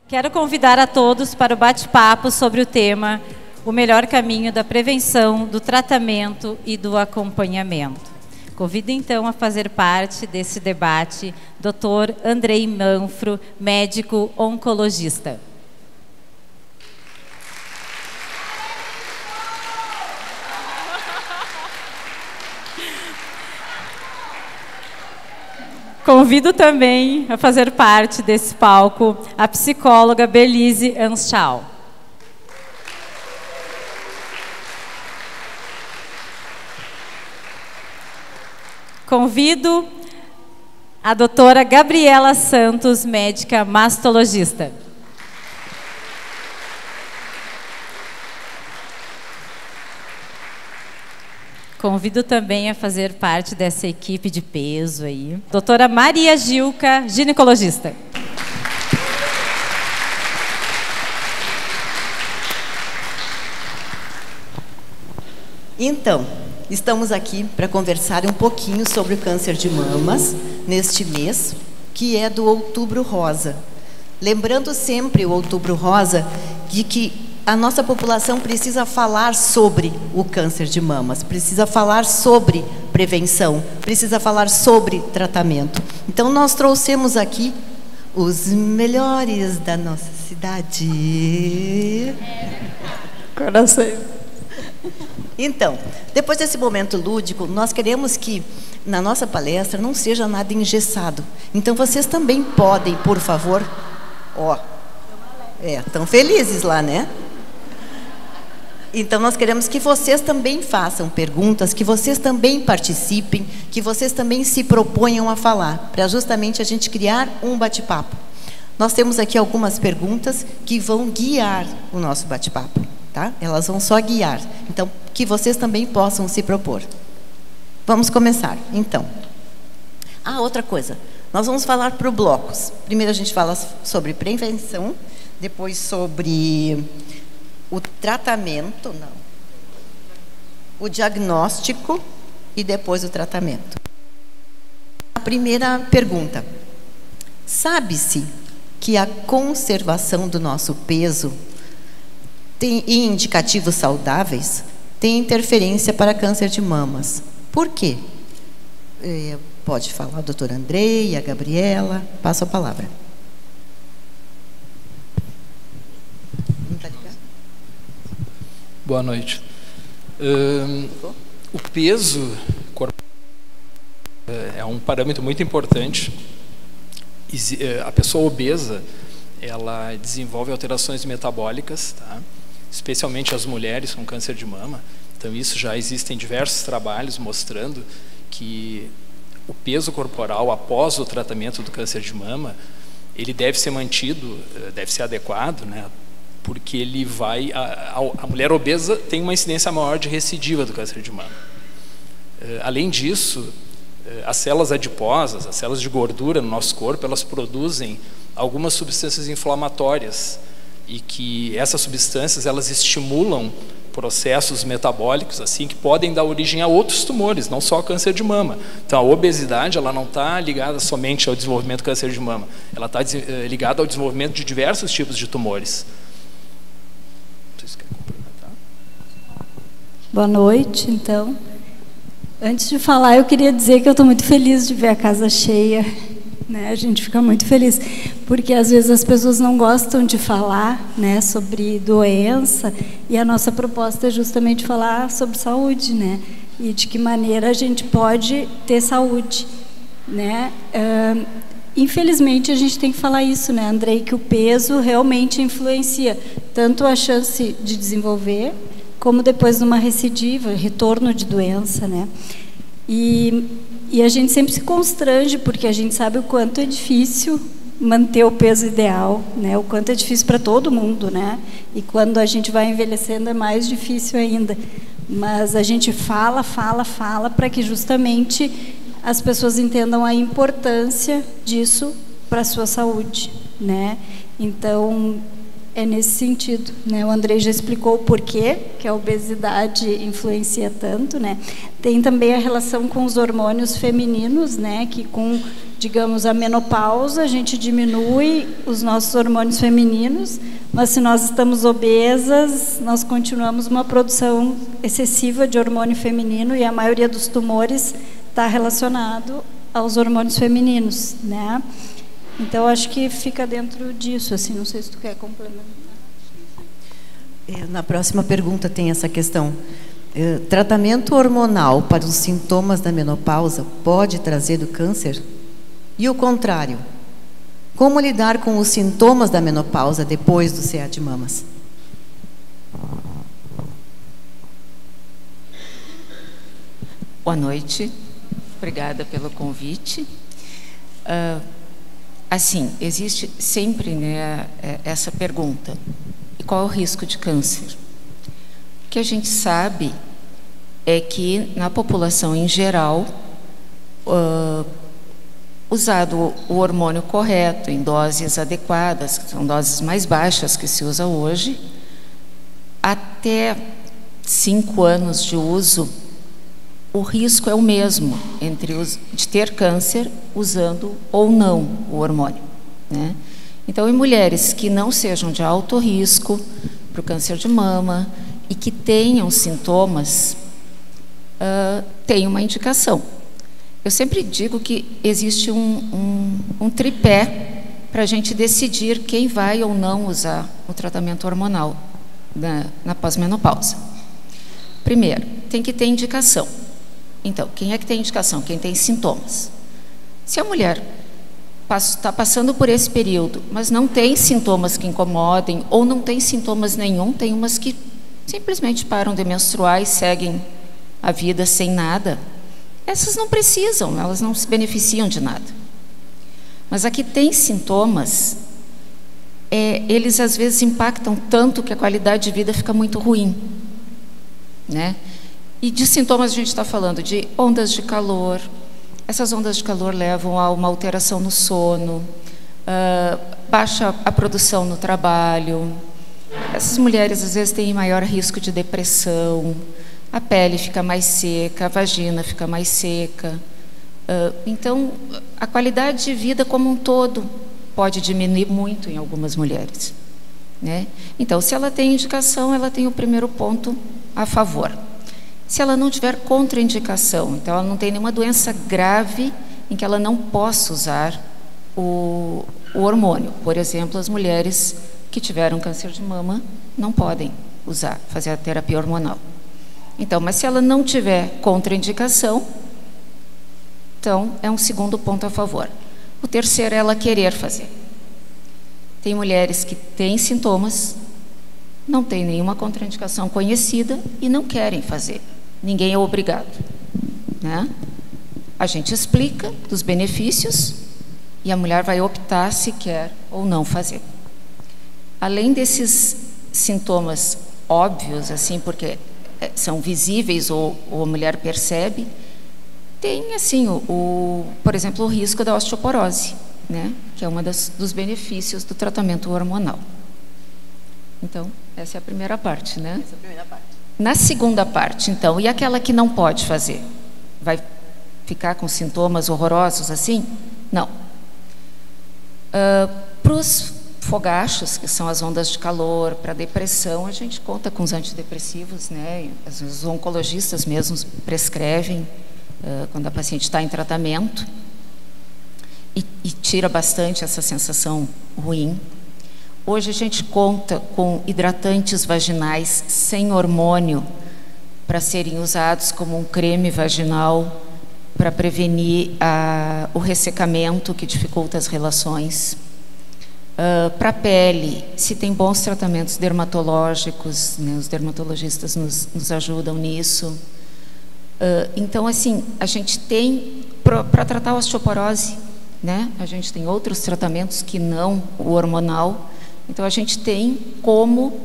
Quero convidar a todos para o bate-papo sobre o tema o melhor caminho da prevenção, do tratamento e do acompanhamento. Convido então a fazer parte desse debate Dr. Andrei Manfro, médico oncologista. Convido também a fazer parte desse palco a psicóloga Belize Anschau. Convido a doutora Gabriela Santos, médica mastologista. Convido também a fazer parte dessa equipe de peso aí, doutora Maria Gilca, ginecologista. Então, estamos aqui para conversar um pouquinho sobre o câncer de mamas neste mês, que é do Outubro Rosa. Lembrando sempre o Outubro Rosa de que a nossa população precisa falar sobre o câncer de mamas, precisa falar sobre prevenção, precisa falar sobre tratamento. Então, nós trouxemos aqui os melhores da nossa cidade. Coração. Então, depois desse momento lúdico, nós queremos que na nossa palestra não seja nada engessado. Então, vocês também podem, por favor... Ó, estão felizes lá, né? Então, nós queremos que vocês também façam perguntas, que vocês também participem, que vocês também se proponham a falar, para justamente a gente criar um bate-papo. Nós temos aqui algumas perguntas que vão guiar o nosso bate-papo, tá? Elas vão só guiar. Então, que vocês também possam se propor. Vamos começar, então. Outra coisa. Nós vamos falar por blocos. Primeiro a gente fala sobre prevenção, depois sobre... o tratamento, o diagnóstico e depois o tratamento. A primeira pergunta: sabe-se que a conservação do nosso peso e indicativos saudáveis tem interferência para câncer de mamas? Por quê? Pode falar o doutor Andrei, a Gabriela, passo a palavra. Boa noite. O peso corporal é um parâmetro muito importante. A pessoa obesa, ela desenvolve alterações metabólicas, tá? Especialmente as mulheres com câncer de mama. Então, isso já existem diversos trabalhos mostrando que o peso corporal após o tratamento do câncer de mama, ele deve ser mantido, deve ser adequado, né? Porque ele vai... A mulher obesa tem uma incidência maior de recidiva do câncer de mama. Além disso, as células adiposas, as células de gordura no nosso corpo, elas produzem algumas substâncias inflamatórias e que essas substâncias, elas estimulam processos metabólicos assim que podem dar origem a outros tumores, não só câncer de mama. Então, a obesidade, ela não está ligada somente ao desenvolvimento do câncer de mama, ela está ligada ao desenvolvimento de diversos tipos de tumores. Boa noite, então. Antes de falar, eu queria dizer que eu estou muito feliz de ver a casa cheia, né? A gente fica muito feliz, porque às vezes as pessoas não gostam de falar, né, sobre doença, e a nossa proposta é justamente falar sobre saúde, né? E de que maneira a gente pode ter saúde, né? Infelizmente, a gente tem que falar isso, né, Andrei, que o peso realmente influencia tanto a chance de desenvolver, como depois de uma recidiva, retorno de doença, né? E a gente sempre se constrange, porque a gente sabe o quanto é difícil manter o peso ideal, né? O quanto é difícil para todo mundo, né? E quando a gente vai envelhecendo é mais difícil ainda. Mas a gente fala para que justamente as pessoas entendam a importância disso para a sua saúde, né? Então, é nesse sentido, né? O Andrei já explicou o porquê que a obesidade influencia tanto, né? Tem também a relação com os hormônios femininos, né? Que com digamos, a menopausa, a gente diminui os nossos hormônios femininos, mas se nós estamos obesas, nós continuamos uma produção excessiva de hormônio feminino e a maioria dos tumores está relacionado aos hormônios femininos, né? Então, acho que fica dentro disso, assim, não sei se tu quer complementar. Na próxima pergunta tem essa questão. Tratamento hormonal para os sintomas da menopausa pode trazer do câncer? E o contrário, como lidar com os sintomas da menopausa depois do CA de mamas? Boa noite, obrigada pelo convite. Assim, existe sempre, né, essa pergunta: e qual é o risco de câncer? O que a gente sabe é que na população em geral, usado o hormônio correto, em doses adequadas, que são doses mais baixas que se usa hoje, até 5 anos de uso, o risco é o mesmo de ter câncer usando ou não o hormônio, né? Então, em mulheres que não sejam de alto risco para o câncer de mama e que tenham sintomas, tem uma indicação. Eu sempre digo que existe um tripé para a gente decidir quem vai ou não usar o tratamento hormonal na pós-menopausa. Primeiro, tem que ter indicação. Então, quem é que tem indicação? Quem tem sintomas. Se a mulher está passando por esse período, mas não tem sintomas que incomodem, ou não tem sintomas nenhum, tem umas que simplesmente param de menstruar e seguem a vida sem nada, essas não precisam, elas não se beneficiam de nada. Mas a que tem sintomas, eles às vezes impactam tanto que a qualidade de vida fica muito ruim, né? E de sintomas a gente está falando de ondas de calor. Essas ondas de calor levam a uma alteração no sono, baixa a produção no trabalho. Essas mulheres às vezes têm maior risco de depressão, a pele fica mais seca, a vagina fica mais seca. Então, a qualidade de vida como um todo pode diminuir muito em algumas mulheres, né? Então, se ela tem indicação, ela tem o primeiro ponto a favor. Se ela não tiver contraindicação, então ela não tem nenhuma doença grave em que ela não possa usar o hormônio. Por exemplo, as mulheres que tiveram câncer de mama não podem fazer a terapia hormonal. Então, mas se ela não tiver contraindicação, então é um segundo ponto a favor. O terceiro é ela querer fazer. Tem mulheres que têm sintomas, não tem nenhuma contraindicação conhecida e não querem fazer. Ninguém é obrigado, né? A gente explica dos benefícios e a mulher vai optar se quer ou não fazer. Além desses sintomas óbvios, assim, porque são visíveis ou a mulher percebe, tem, assim, por exemplo, o risco da osteoporose, né? Que é um dos benefícios do tratamento hormonal. Então, essa é a primeira parte, né? Essa é a primeira parte. Na segunda parte, então, e aquela que não pode fazer? Vai ficar com sintomas horrorosos assim? Não. Para os fogachos, que são as ondas de calor, para a depressão, a gente conta com os antidepressivos, né? Os oncologistas mesmos prescrevem quando a paciente está em tratamento e tira bastante essa sensação ruim. Hoje a gente conta com hidratantes vaginais sem hormônio para serem usados como um creme vaginal para prevenir o ressecamento que dificulta as relações. Para a pele, se tem bons tratamentos dermatológicos, né, os dermatologistas nos ajudam nisso. Então, assim, a gente tem, para tratar a osteoporose, né, a gente tem outros tratamentos que não o hormonal. Então, a gente tem como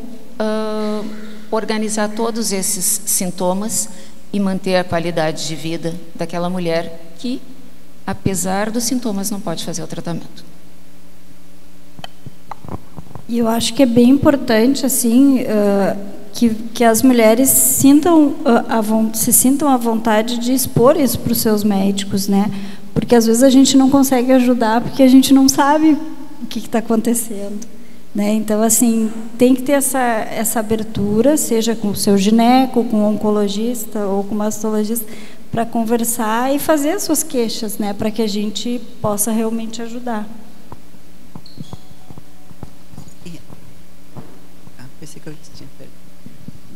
organizar todos esses sintomas e manter a qualidade de vida daquela mulher que, apesar dos sintomas, não pode fazer o tratamento. E eu acho que é bem importante, assim, que as mulheres se sintam à vontade de expor isso para os seus médicos, né? Porque às vezes a gente não consegue ajudar porque a gente não sabe o que está acontecendo, né? Então, assim, tem que ter essa abertura, seja com o seu gineco, com o oncologista ou com o mastologista, para conversar e fazer as suas queixas, né? Para que a gente possa realmente ajudar.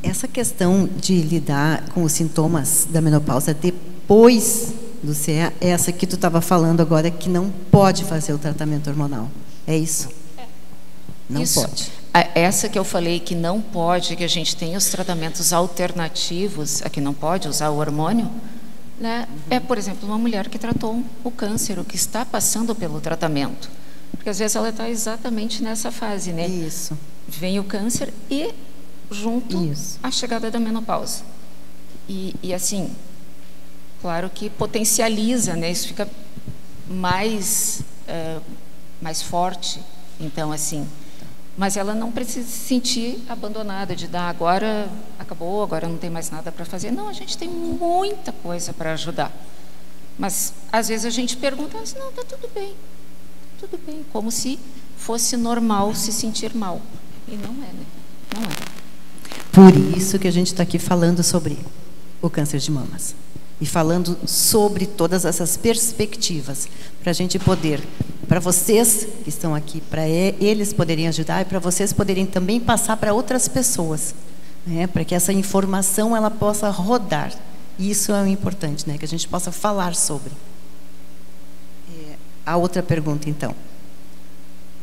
Essa questão de lidar com os sintomas da menopausa depois do CEA, é essa que tu estava falando agora, que não pode fazer o tratamento hormonal. É isso? Não isso. Pode. Essa que eu falei que não pode, que a gente tem os tratamentos alternativos, a que não pode usar o hormônio, né? É, por exemplo, uma mulher que tratou o câncer, ou que está passando pelo tratamento. Porque às vezes ela está exatamente nessa fase, né? Isso. Vem o câncer e junto a chegada da menopausa. E assim, claro que potencializa, né? Isso fica mais forte. Então, assim, mas ela não precisa se sentir abandonada, de dar agora acabou, agora não tem mais nada para fazer. Não, a gente tem muita coisa para ajudar. Mas às vezes a gente pergunta, não, está tudo bem, como se fosse normal se sentir mal. E não é, né? Não é. Por isso que a gente está aqui falando sobre o câncer de mamas. E falando sobre todas essas perspectivas, para a gente poder, para vocês que estão aqui, para eles poderem ajudar, e para vocês poderem também passar para outras pessoas, né? Para que essa informação ela possa rodar. E isso é o importante, né? Que a gente possa falar sobre. A outra pergunta, então.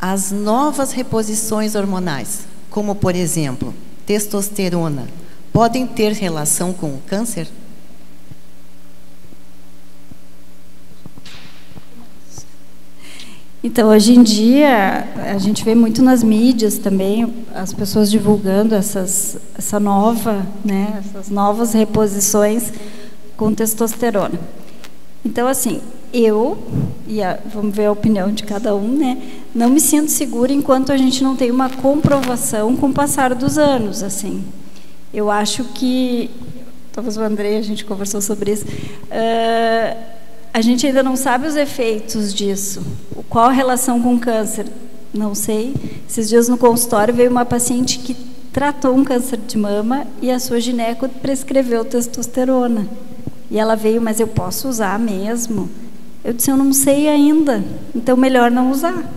As novas reposições hormonais, como por exemplo, testosterona, podem ter relação com o câncer? Então, hoje em dia, a gente vê muito nas mídias também, as pessoas divulgando essas novas reposições com testosterona. Então, assim, vamos ver a opinião de cada um, né? Não me sinto segura enquanto a gente não tem uma comprovação com o passar dos anos, assim. Eu acho que, talvez o André, a gente conversou sobre isso, a gente ainda não sabe os efeitos disso. Qual a relação com o câncer? Não sei. Esses dias no consultório veio uma paciente que tratou um câncer de mama e a sua gineco prescreveu testosterona. E ela veio, mas eu posso usar mesmo? Eu disse, eu não sei ainda, então melhor não usar.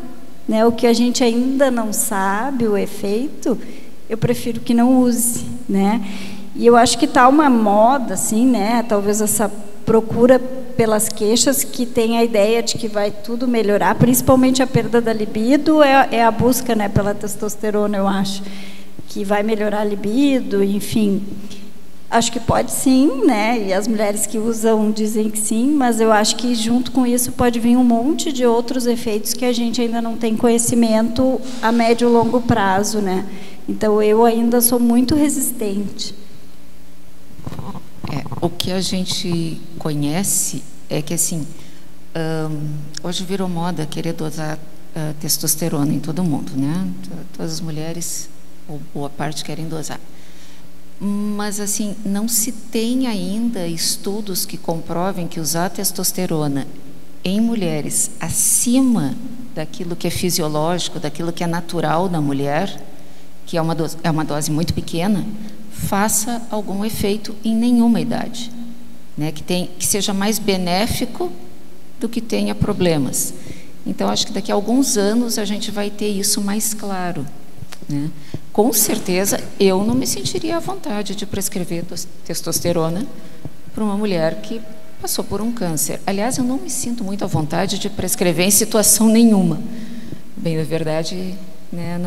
Né? O que a gente ainda não sabe, o efeito, eu prefiro que não use. Né? E eu acho que está uma moda, assim, né? Talvez essa procura pelas queixas, que tem a ideia de que vai tudo melhorar, principalmente a perda da libido, é a busca, né, pela testosterona, eu acho, que vai melhorar a libido, enfim. Acho que pode sim, né, e as mulheres que usam dizem que sim, mas eu acho que junto com isso pode vir um monte de outros efeitos que a gente ainda não tem conhecimento a médio e longo prazo, né. Então, eu ainda sou muito resistente. O que a gente conhece é que, assim, hoje virou moda querer dosar testosterona em todo mundo, né? Todas as mulheres, ou boa parte, querem dosar. Mas, assim, não se tem ainda estudos que comprovem que usar testosterona em mulheres acima daquilo que é fisiológico, daquilo que é natural na mulher, que é uma dose muito pequena, faça algum efeito em nenhuma idade, né? Que seja mais benéfico do que tenha problemas. Então, acho que daqui a alguns anos a gente vai ter isso mais claro, né? Com certeza, eu não me sentiria à vontade de prescrever testosterona para uma mulher que passou por um câncer. Aliás, eu não me sinto muito à vontade de prescrever em situação nenhuma. Bem, na verdade, né,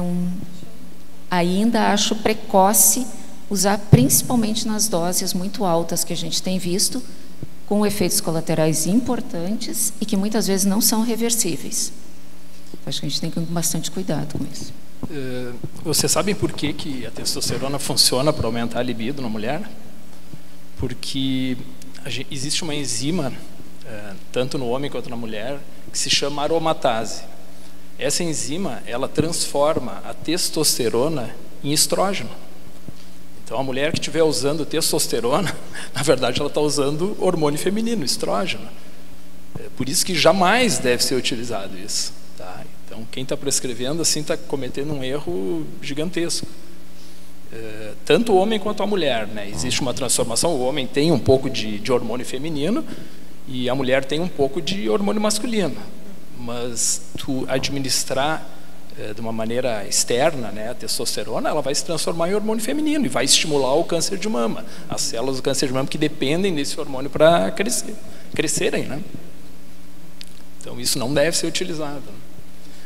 ainda acho precoce usar, principalmente nas doses muito altas que a gente tem visto, com efeitos colaterais importantes e que muitas vezes não são reversíveis. Acho que a gente tem que ter bastante cuidado com isso. Vocês sabem por que a testosterona funciona para aumentar a libido na mulher? Porque existe uma enzima, tanto no homem quanto na mulher, que se chama aromatase. Essa enzima, ela transforma a testosterona em estrógeno. Então, a mulher que estiver usando testosterona, na verdade, ela está usando hormônio feminino, estrógeno. Por isso que jamais deve ser utilizado isso, tá? Então, quem está prescrevendo assim está cometendo um erro gigantesco. Tanto o homem quanto a mulher, né? Existe uma transformação, o homem tem um pouco de hormônio feminino e a mulher tem um pouco de hormônio masculino. Mas tu administrar de uma maneira externa, né, a testosterona, ela vai se transformar em hormônio feminino e vai estimular o câncer de mama, as células do câncer de mama que dependem desse hormônio para crescerem, né? Então isso não deve ser utilizado.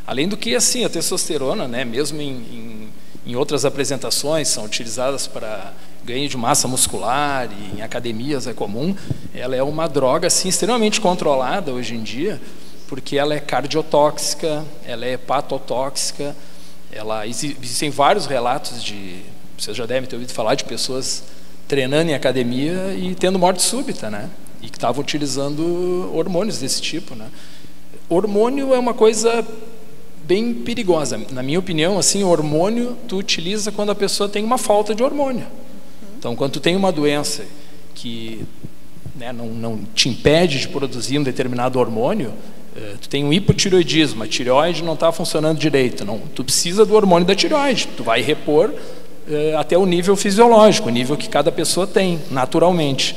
Além do que, assim, a testosterona, né, mesmo em outras apresentações, são utilizadas para ganho de massa muscular e em academias é comum, ela é uma droga assim, extremamente controlada hoje em dia, porque ela é cardiotóxica, ela é hepatotóxica, existem vários relatos vocês já devem ter ouvido falar de pessoas treinando em academia e tendo morte súbita, né? E que estavam utilizando hormônios desse tipo, né? Hormônio é uma coisa bem perigosa. Na minha opinião, assim, hormônio tu utiliza quando a pessoa tem uma falta de hormônio. Então, quando tu tem uma doença que, né, não te impede de produzir um determinado hormônio, tu tem um hipotireoidismo, a tireoide não está funcionando direito, tu precisa do hormônio da tireoide, tu vai repor até o nível fisiológico, o nível que cada pessoa tem, naturalmente.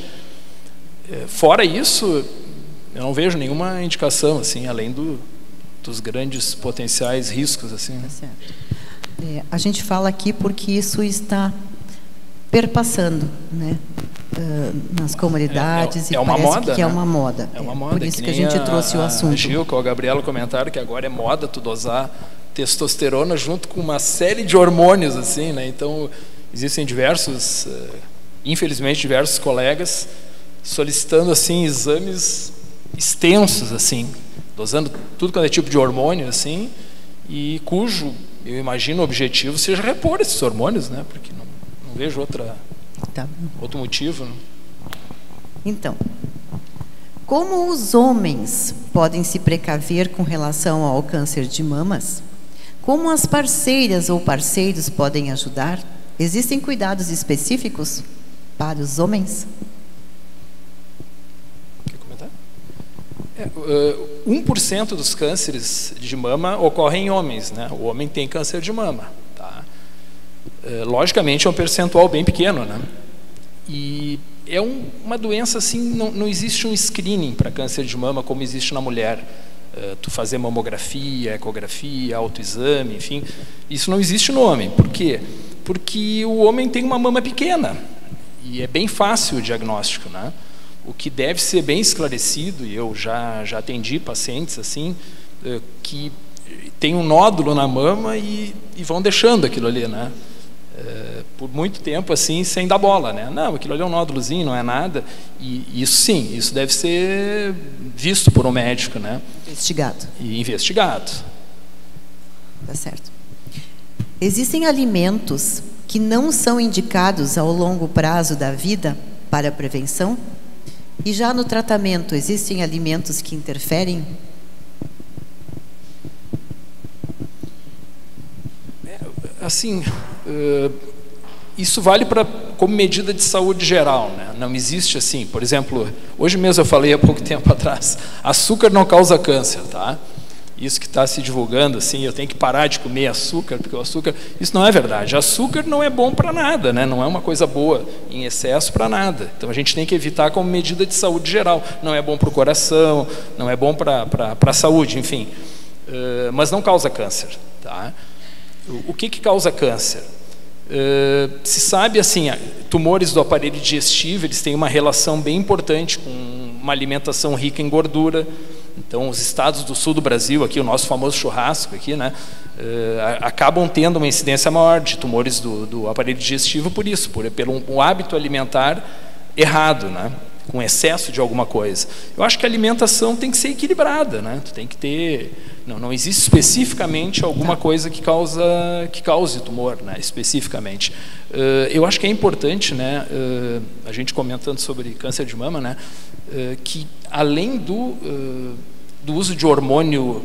Fora isso, eu não vejo nenhuma indicação, assim, além dos grandes potenciais riscos, assim, né? Certo. A gente fala aqui porque isso está perpassando, né, nas comunidades, e uma parece moda, que é né? uma moda. É uma moda. Por isso que a gente trouxe o assunto. A Gil, com a Gabriela comentaram que agora é moda tu dosar testosterona junto com uma série de hormônios, assim, né? Então existem infelizmente diversos colegas solicitando assim exames extensos, assim, dosando tudo quanto é tipo de hormônio, assim, e cujo, eu imagino, o objetivo seja repor esses hormônios, né? Porque não vejo outro motivo, né? Então, como os homens podem se precaver com relação ao câncer de mamas? Como as parceiras ou parceiros podem ajudar? Existem cuidados específicos para os homens? 1% dos cânceres de mama ocorrem em homens, né? O homem tem câncer de mama, tá? Logicamente é um percentual bem pequeno, né? E é uma doença assim, não existe um screening para câncer de mama como existe na mulher. Tu fazer mamografia, ecografia, autoexame, enfim, isso não existe no homem. Por quê? Porque o homem tem uma mama pequena e é bem fácil o diagnóstico, né? O que deve ser bem esclarecido, e eu já atendi pacientes assim, que tem um nódulo na mama e vão deixando aquilo ali, né? Por muito tempo assim, sem dar bola, né? Não, aquilo ali é um nódulozinho, não é nada. E isso sim, isso deve ser visto por um médico, né? Investigado. E investigado. Tá certo. Existem alimentos que não são indicados ao longo prazo da vida para a prevenção? E já no tratamento, existem alimentos que interferem? Assim, isso vale como medida de saúde geral, né? Não existe assim, por exemplo, hoje mesmo eu falei há pouco tempo atrás, açúcar não causa câncer, tá? Isso que está se divulgando, assim, eu tenho que parar de comer açúcar, porque o açúcar... Isso não é verdade. Açúcar não é bom para nada, né? Não é uma coisa boa em excesso para nada. Então a gente tem que evitar como medida de saúde geral. Não é bom para o coração, não é bom para a saúde, enfim. Mas não causa câncer, tá? O que causa câncer? Se sabe, assim, tumores do aparelho digestivo, eles têm uma relação bem importante com uma alimentação rica em gordura. Então, os estados do sul do Brasil, aqui o nosso famoso churrasco, aqui, né, acabam tendo uma incidência maior de tumores do aparelho digestivo por isso, pelo um hábito alimentar errado, né, com excesso de alguma coisa. Eu acho que a alimentação tem que ser equilibrada, né, tu tem que ter... Não existe especificamente alguma coisa que cause tumor, né, especificamente. Eu acho que é importante, né, a gente comentando sobre câncer de mama, né, que além do uso de hormônio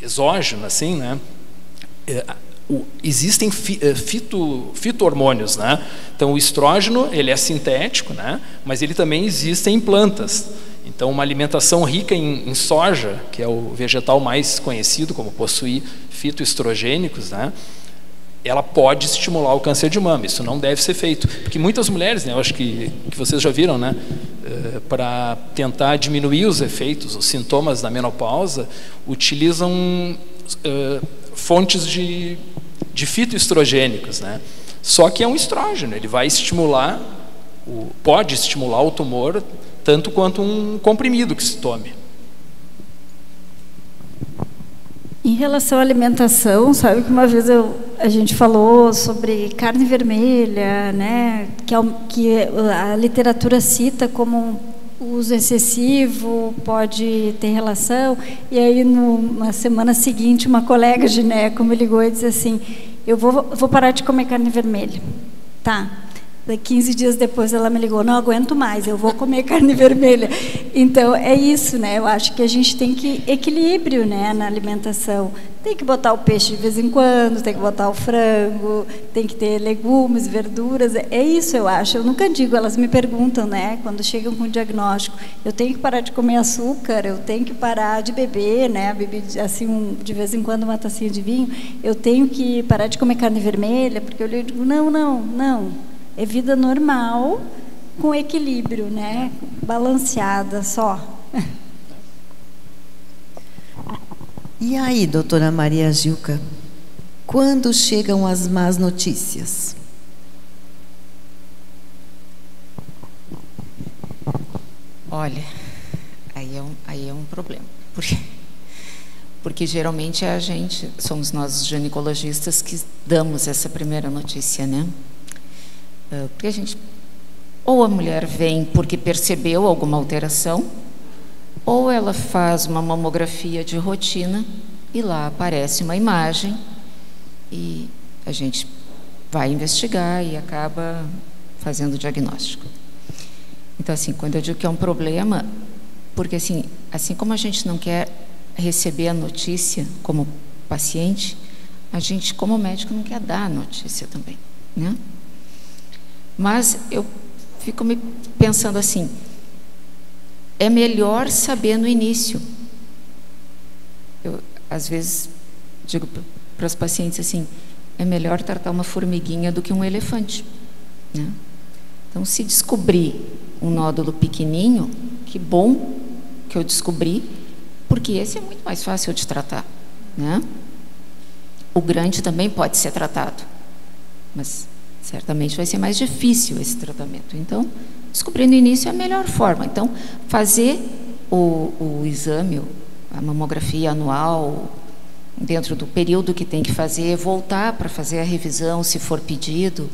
exógeno, assim, né, existem fito-hormônios, né? Então o estrógeno ele é sintético, né, mas ele também existe em plantas. Então, uma alimentação rica em soja, que é o vegetal mais conhecido como possuir fitoestrogênicos, né, ela pode estimular o câncer de mama. Isso não deve ser feito, porque muitas mulheres, né, eu acho que vocês já viram, né, para tentar diminuir os efeitos, os sintomas da menopausa, utilizam fontes de fitoestrogênicos, né? Só que é um estrógeno, ele vai estimular, pode estimular o tumor tanto quanto um comprimido que se tome. Em relação à alimentação, sabe que uma vez a gente falou sobre carne vermelha, né, que a literatura cita como o uso excessivo pode ter relação, e aí na semana seguinte uma colega gineco me ligou e disse assim: eu vou parar de comer carne vermelha. Tá. 15 dias depois ela me ligou: não aguento mais, eu vou comer carne vermelha. Então é isso, né? Eu acho que a gente tem que equilíbrio, né, na alimentação. Tem que botar o peixe de vez em quando, tem que botar o frango, tem que ter legumes, verduras. É isso, eu acho. Eu nunca digo, elas me perguntam, né, quando chegam com o diagnóstico: eu tenho que parar de comer açúcar, eu tenho que parar de beber, né, beber assim de vez em quando uma tacinha de vinho, eu tenho que parar de comer carne vermelha, porque eu digo: não. É vida normal, com equilíbrio, né? Balanceada só. E aí, doutora Maria Gilca, quando chegam as más notícias? Olha, aí é um problema. Porque geralmente somos nós os ginecologistas que damos essa primeira notícia, né? Porque ou a mulher vem porque percebeu alguma alteração, ou ela faz uma mamografia de rotina e lá aparece uma imagem e a gente vai investigar e acaba fazendo o diagnóstico. Então, assim, quando eu digo que é um problema, porque assim como a gente não quer receber a notícia como paciente, a gente, como médico, não quer dar a notícia também, né? Mas eu fico me pensando assim, é melhor saber no início. Eu, às vezes, digo para os pacientes assim, é melhor tratar uma formiguinha do que um elefante, né? Então, se descobrir um nódulo pequenininho, que bom que eu descobri, porque esse é muito mais fácil de tratar, né? O grande também pode ser tratado, mas certamente vai ser mais difícil esse tratamento. Então, descobrir no início é a melhor forma. Então, fazer o exame, a mamografia anual, dentro do período que tem que fazer, voltar para fazer a revisão, se for pedido,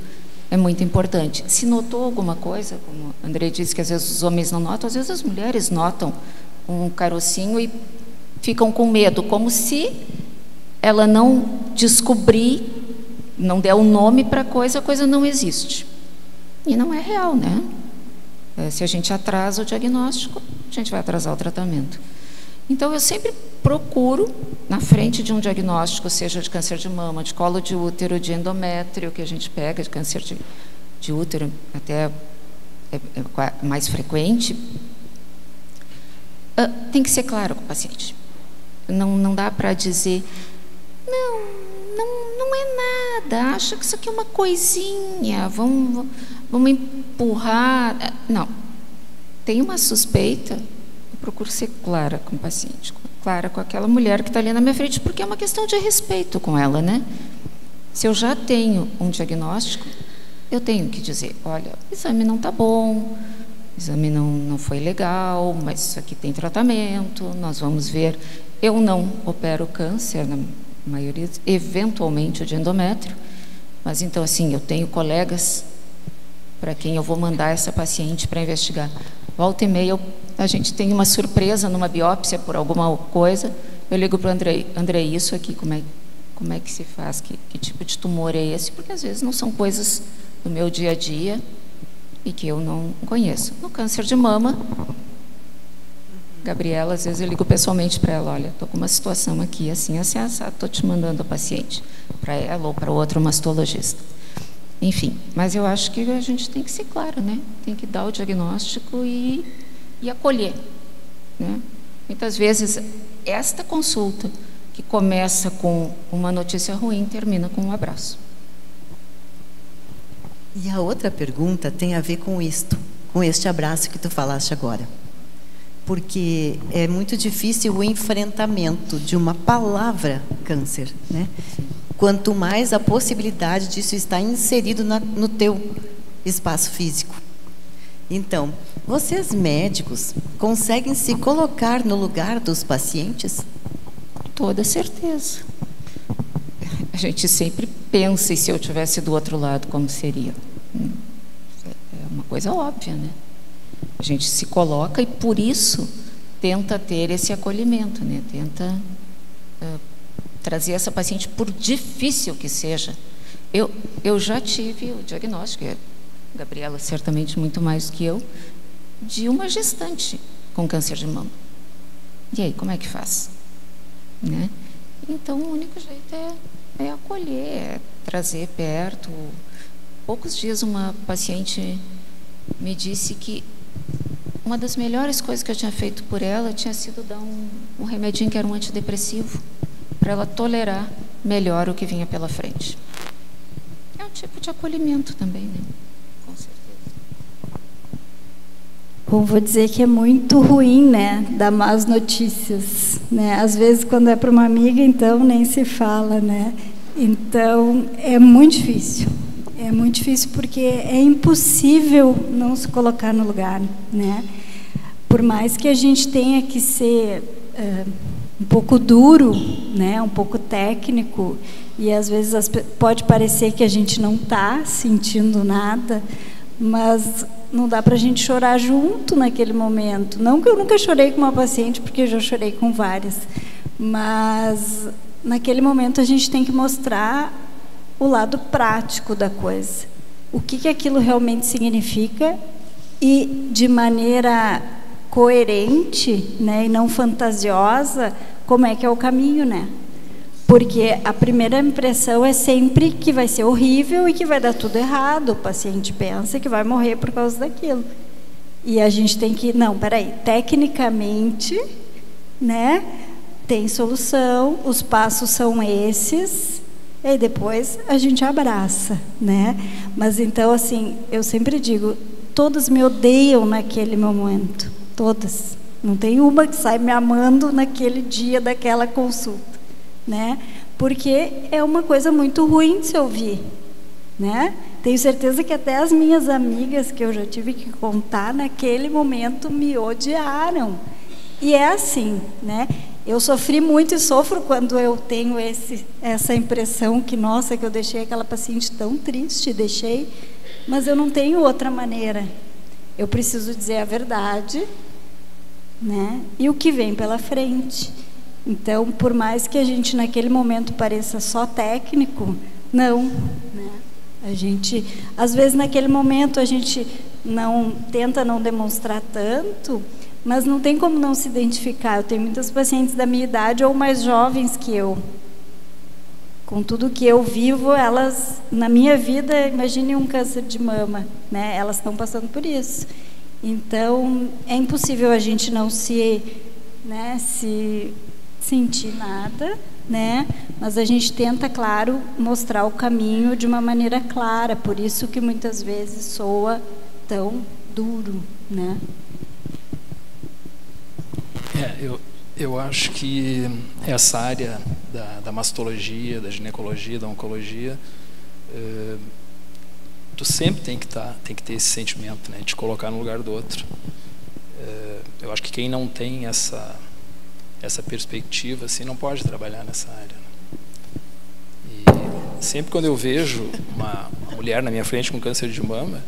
é muito importante. Se notou alguma coisa, como a André disse que às vezes os homens não notam, às vezes as mulheres notam um carocinho e ficam com medo, como se ela não descobrir, não der um nome para a coisa não existe. E não é real, né? Se a gente atrasa o diagnóstico, a gente vai atrasar o tratamento. Então, eu sempre procuro, na frente de um diagnóstico, seja de câncer de mama, de colo de útero, de endométrio, que a gente pega, de câncer de útero, até é mais frequente, tem que ser claro com o paciente. Não dá para dizer, não é nada, acha que isso aqui é uma coisinha, vamos empurrar. Não. Tem uma suspeita, eu procuro ser clara com o paciente, clara com aquela mulher que está ali na minha frente, porque é uma questão de respeito com ela, né? Se eu já tenho um diagnóstico, eu tenho que dizer, olha, o exame não está bom, o exame não foi legal, mas isso aqui tem tratamento, nós vamos ver. Eu não opero câncer, na maioria, eventualmente o de endométrio, mas então, assim, eu tenho colegas para quem eu vou mandar essa paciente para investigar. Volta e meia, a gente tem uma surpresa numa biópsia por alguma coisa, eu ligo para o André, isso aqui, como é que se faz, que tipo de tumor é esse? Porque às vezes não são coisas do meu dia a dia e que eu não conheço. No câncer de mama, Gabriela, às vezes eu ligo pessoalmente para ela, olha, estou com uma situação aqui, assim, estou te mandando a paciente para ela ou para outro mastologista. Enfim, mas eu acho que a gente tem que ser claro, né? Tem que dar o diagnóstico e acolher. né? Muitas vezes, esta consulta, que começa com uma notícia ruim, termina com um abraço. E a outra pergunta tem a ver com isto, com este abraço que tu falaste agora. Porque é muito difícil o enfrentamento de uma palavra câncer, né? Quanto mais a possibilidade disso estar inserido no teu espaço físico. Então, vocês médicos conseguem se colocar no lugar dos pacientes? Toda certeza. A gente sempre pensa, e se eu estivesse do outro lado, como seria? É uma coisa óbvia, né? A gente se coloca e, por isso, tenta ter esse acolhimento, né? Tenta trazer essa paciente, por difícil que seja. Eu já tive o diagnóstico, Gabriela certamente muito mais que eu, de uma gestante com câncer de mama. E aí, como é que faz? Né? Então, o único jeito é acolher, é trazer perto. Poucos dias, uma paciente me disse que uma das melhores coisas que eu tinha feito por ela tinha sido dar um remedinho que era um antidepressivo, para ela tolerar melhor o que vinha pela frente. É um tipo de acolhimento também, né? Com certeza. Bom, vou dizer que é muito ruim, né, dar más notícias, né? Às vezes, quando é para uma amiga, então nem se fala, né? Então, é muito difícil. É muito difícil porque é impossível não se colocar no lugar, né? Por mais que a gente tenha que ser um pouco duro, né? Um pouco técnico, e às vezes pode parecer que a gente não está sentindo nada, mas não dá para a gente chorar junto naquele momento. Não que eu nunca chorei com uma paciente, porque eu já chorei com várias, mas naquele momento a gente tem que mostrar o lado prático da coisa. O que aquilo realmente significa e de maneira coerente, né, e não fantasiosa, como é que é o caminho, né? Porque a primeira impressão é sempre que vai ser horrível e que vai dar tudo errado. O paciente pensa que vai morrer por causa daquilo. E a gente tem que, não, peraí, tecnicamente, né, tem solução, os passos são esses, e aí depois a gente abraça, né? Mas então, assim, eu sempre digo, todas me odeiam naquele momento, todas. Não tem uma que sai me amando naquele dia daquela consulta, né? Porque é uma coisa muito ruim de se ouvir, né? Tenho certeza que até as minhas amigas que eu já tive que contar naquele momento me odiaram. E é assim, né? Eu sofri muito e sofro quando eu tenho essa impressão que, nossa, que eu deixei aquela paciente tão triste, mas eu não tenho outra maneira. Eu preciso dizer a verdade, né? E o que vem pela frente. Então, por mais que a gente naquele momento pareça só técnico, não, né? A gente, às vezes naquele momento a gente tenta não demonstrar tanto, mas não tem como não se identificar. Eu tenho muitas pacientes da minha idade ou mais jovens que eu. Com tudo que eu vivo, elas, na minha vida, imagine um câncer de mama, né? Elas estão passando por isso. Então, é impossível a gente não se sentir nada, né? Mas a gente tenta, claro, mostrar o caminho de uma maneira clara. Por isso que muitas vezes soa tão duro, né? Eu acho que essa área da mastologia, da ginecologia, da oncologia, tu sempre tem que ter esse sentimento, né, de colocar no lugar do outro. Eu acho que quem não tem essa perspectiva assim não pode trabalhar nessa área, né? E sempre quando eu vejo uma mulher na minha frente com câncer de mama,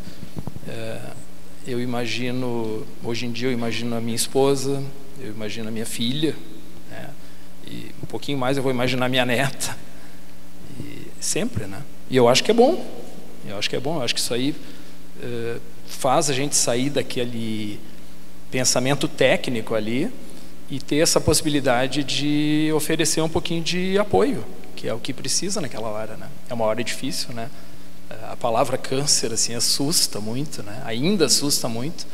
eu imagino, hoje em dia eu imagino a minha esposa, eu imagino a minha filha, né? E um pouquinho mais eu vou imaginar a minha neta, e sempre, né? E eu acho que é bom, eu acho que isso aí faz a gente sair daquele pensamento técnico ali e ter essa possibilidade de oferecer um pouquinho de apoio, que é o que precisa naquela hora, né? É uma hora difícil, né? A palavra câncer assim assusta muito, né? Ainda assusta muito,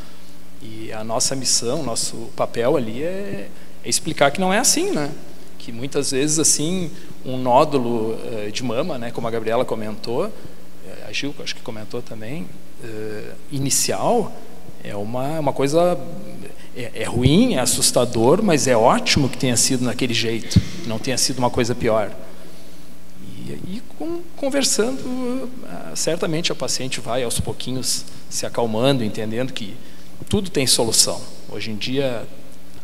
E a nossa missão, nosso papel ali é explicar que não é assim, né? Que muitas vezes, assim, um nódulo de mama, né, como a Gabriela comentou, a Gil, acho que comentou também, inicial, é uma coisa... É ruim, é assustador, mas é ótimo que tenha sido naquele jeito, não tenha sido uma coisa pior. E conversando, certamente a paciente vai aos pouquinhos se acalmando, entendendo que tudo tem solução. Hoje em dia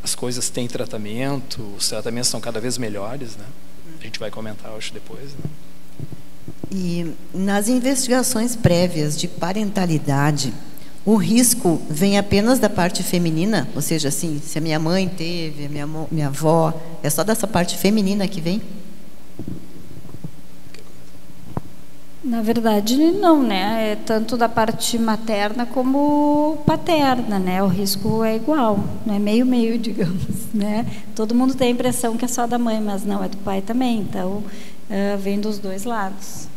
as coisas têm tratamento, os tratamentos são cada vez melhores, né? A gente vai comentar, acho, depois, né? E nas investigações prévias de parentalidade, o risco vem apenas da parte feminina? Ou seja, assim, se a minha mãe teve, a minha avó, é só dessa parte feminina que vem? Na verdade, não, né? É tanto da parte materna como paterna, né? O risco é igual, não é meio-meio, digamos, né? Todo mundo tem a impressão que é só da mãe, mas não, é do pai também, então vem dos dois lados.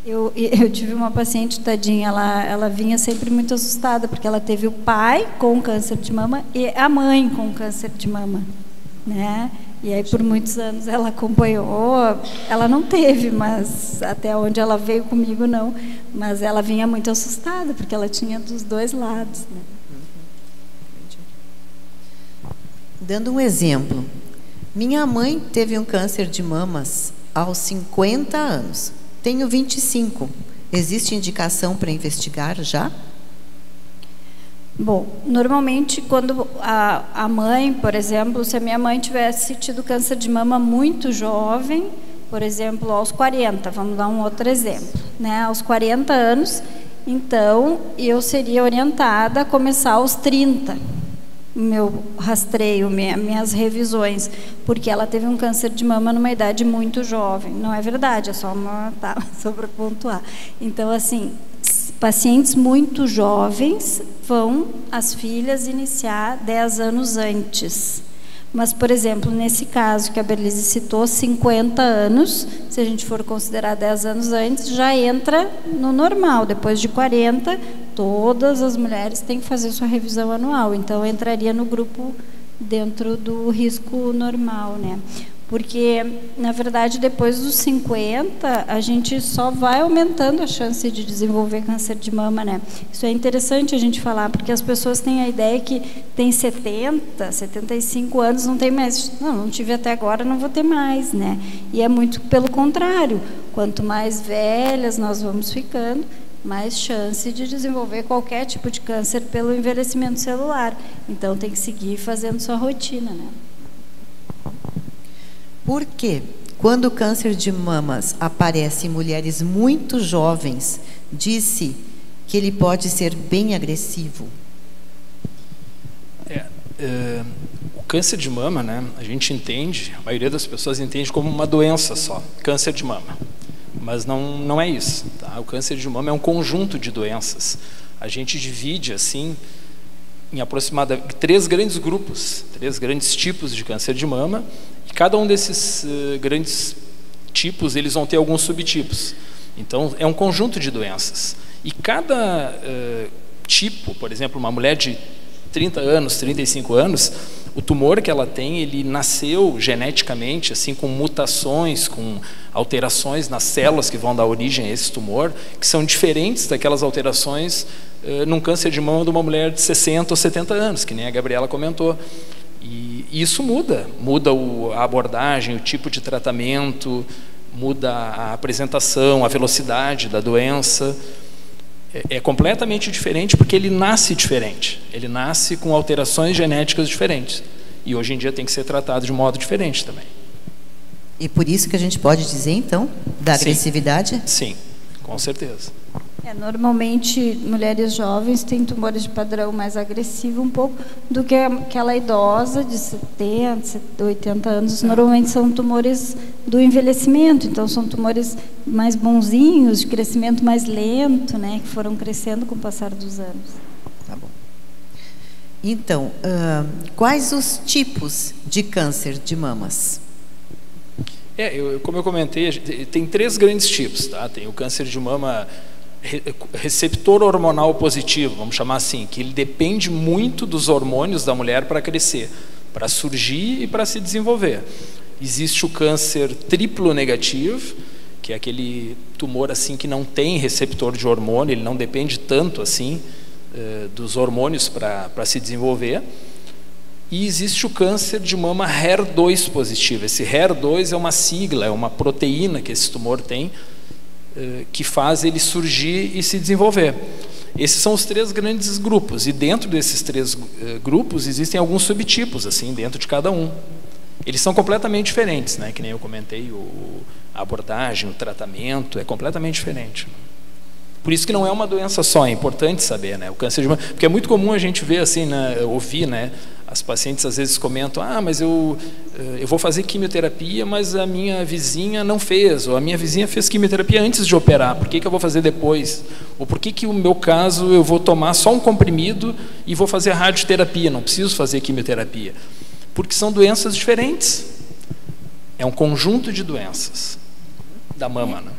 Eu tive uma paciente, tadinha, ela vinha sempre muito assustada, porque ela teve o pai com câncer de mama e a mãe com câncer de mama, né? E aí, por muitos anos, ela acompanhou, ela não teve, mas até onde ela veio comigo, não. Mas ela vinha muito assustada, porque ela tinha dos dois lados, né? Dando um exemplo, minha mãe teve um câncer de mamas aos 50 anos. Tenho 25. Existe indicação para investigar já? Bom, normalmente quando a mãe, por exemplo, se a minha mãe tivesse tido câncer de mama muito jovem, por exemplo, aos 40, vamos dar um outro exemplo, né? Aos 40 anos, então eu seria orientada a começar aos 30, meu rastreio, minhas revisões, porque ela teve um câncer de mama numa idade muito jovem. Não é verdade, é só só para pontuar. Então, assim, pacientes muito jovens vão as filhas iniciar 10 anos antes. Mas, por exemplo, nesse caso que a Berlise citou, 50 anos, se a gente for considerar 10 anos antes, já entra no normal. Depois de 40, todas as mulheres têm que fazer sua revisão anual. Então, entraria no grupo dentro do risco normal, né? Porque, na verdade, depois dos 50, a gente só vai aumentando a chance de desenvolver câncer de mama, né? Isso é interessante a gente falar, porque as pessoas têm a ideia que tem 70, 75 anos, não tem mais. Não tive até agora, não vou ter mais, né? E é muito pelo contrário. Quanto mais velhas nós vamos ficando, mais chance de desenvolver qualquer tipo de câncer pelo envelhecimento celular. Então, tem que seguir fazendo sua rotina, né? Por quê? Quando o câncer de mamas aparece em mulheres muito jovens, disse que ele pode ser bem agressivo. O câncer de mama, né, a gente entende, a maioria das pessoas entende como uma doença só, câncer de mama. Mas não é isso, tá? O câncer de mama é um conjunto de doenças. A gente divide, assim, em aproximadamente 3 grandes grupos, 3 grandes tipos de câncer de mama, e cada um desses grandes tipos, eles vão ter alguns subtipos. Então, é um conjunto de doenças. E cada tipo, por exemplo, uma mulher de 30 anos, 35 anos, o tumor que ela tem, ele nasceu geneticamente, assim, com mutações, com alterações nas células que vão dar origem a esse tumor, que são diferentes daquelas alterações num câncer de mama de uma mulher de 60 ou 70 anos, que nem a Gabriela comentou. E isso muda a abordagem, o tipo de tratamento, muda a apresentação, a velocidade da doença. É completamente diferente porque ele nasce diferente. Ele nasce com alterações genéticas diferentes. E hoje em dia tem que ser tratado de modo diferente também. E por isso que a gente pode dizer, então, da agressividade? Sim, com certeza. Normalmente, mulheres jovens têm tumores de padrão mais agressivo um pouco do que aquela idosa de 70, 80 anos. Normalmente são tumores do envelhecimento, então são tumores mais bonzinhos, de crescimento mais lento, né, que foram crescendo com o passar dos anos. Tá bom. Então, quais os tipos de câncer de mamas? Como eu comentei, tem 3 grandes tipos, tá? Tem o câncer de mama receptor hormonal positivo, vamos chamar assim, que ele depende muito dos hormônios da mulher para crescer, para surgir e para se desenvolver. Existe o câncer triplo negativo, que é aquele tumor assim que não tem receptor de hormônio, ele não depende tanto assim dos hormônios para se desenvolver. E existe o câncer de mama HER2 positivo. Esse HER2 é uma sigla, é uma proteína que esse tumor tem, que faz ele surgir e se desenvolver. Esses são os 3 grandes grupos, e dentro desses 3 grupos existem alguns subtipos assim dentro de cada um. Eles são completamente diferentes, né? Que nem eu comentei, a abordagem, o tratamento é completamente diferente. Por isso que não é uma doença só, é importante saber, né? O câncer de mama, porque é muito comum a gente ver assim, né? Ouvir, né? As pacientes às vezes comentam: ah, mas eu vou fazer quimioterapia, mas a minha vizinha não fez, ou a minha vizinha fez quimioterapia antes de operar, por que eu vou fazer depois? Ou por que o meu caso eu vou tomar só um comprimido e vou fazer radioterapia, não preciso fazer quimioterapia? Porque são doenças diferentes. É um conjunto de doenças da mama, né?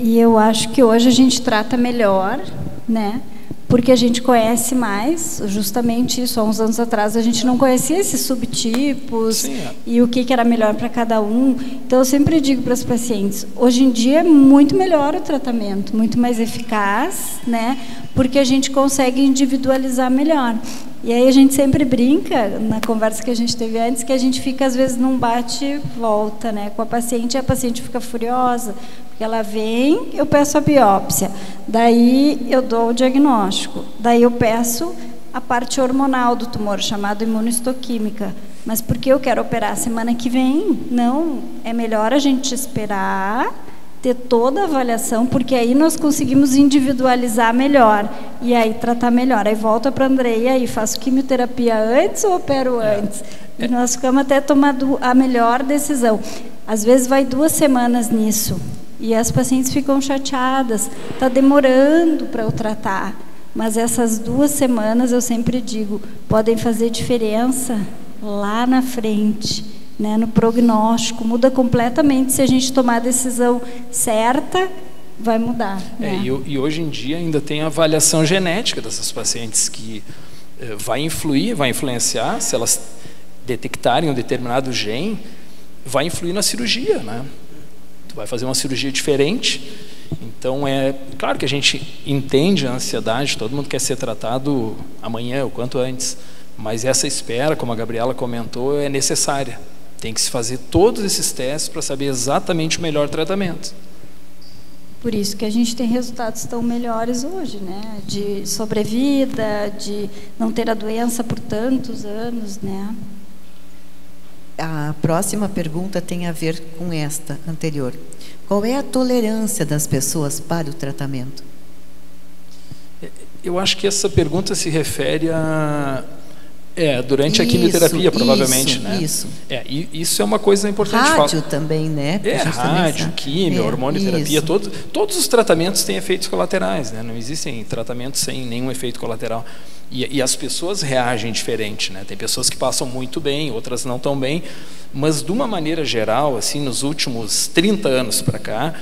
E eu acho que hoje a gente trata melhor, né? Porque a gente conhece mais, justamente isso. Há uns anos atrás a gente não conhecia esses subtipos. Sim, e o que era melhor para cada um. Então eu sempre digo para as pacientes, hoje em dia é muito melhor o tratamento, muito mais eficaz, né? Porque a gente consegue individualizar melhor. E aí a gente sempre brinca, na conversa que a gente teve antes, que a gente fica às vezes num bate-volta, né, com a paciente, e a paciente fica furiosa, porque ela vem, eu peço a biópsia, daí eu dou o diagnóstico, daí eu peço a parte hormonal do tumor, chamada imunohistoquímica. Mas por que eu quero operar semana que vem? Não, é melhor a gente esperar, ter toda a avaliação, porque aí nós conseguimos individualizar melhor e aí tratar melhor. Aí volta para a André, e aí faço quimioterapia antes ou opero antes? E nós ficamos até tomando a melhor decisão. Às vezes vai 2 semanas nisso e as pacientes ficam chateadas, está demorando para eu tratar. Mas essas 2 semanas, eu sempre digo, podem fazer diferença lá na frente, né, no prognóstico. Muda completamente. Se a gente tomar a decisão certa, vai mudar, né? E hoje em dia ainda tem a avaliação genética dessas pacientes, que vai influenciar, se elas detectarem um determinado gene, vai influir na cirurgia, né? Tu vai fazer uma cirurgia diferente. Então é claro que a gente entende a ansiedade, todo mundo quer ser tratado amanhã, o quanto antes, mas essa espera, como a Gabriela comentou, é necessária. Tem que se fazer todos esses testes para saber exatamente o melhor tratamento. Por isso que a gente tem resultados tão melhores hoje, né? De sobrevida, de não ter a doença por tantos anos, né? A próxima pergunta tem a ver com esta anterior. Qual é a tolerância das pessoas para o tratamento? Eu acho que essa pergunta se refere a... durante a quimioterapia, provavelmente, né? Isso é uma coisa importante. Rádio também, né? Rádio, químio, hormonioterapia, todos os tratamentos têm efeitos colaterais, né? Não existem tratamentos sem nenhum efeito colateral. E as pessoas reagem diferente, né? Tem pessoas que passam muito bem, outras não tão bem, mas de uma maneira geral, assim, nos últimos 30 anos para cá,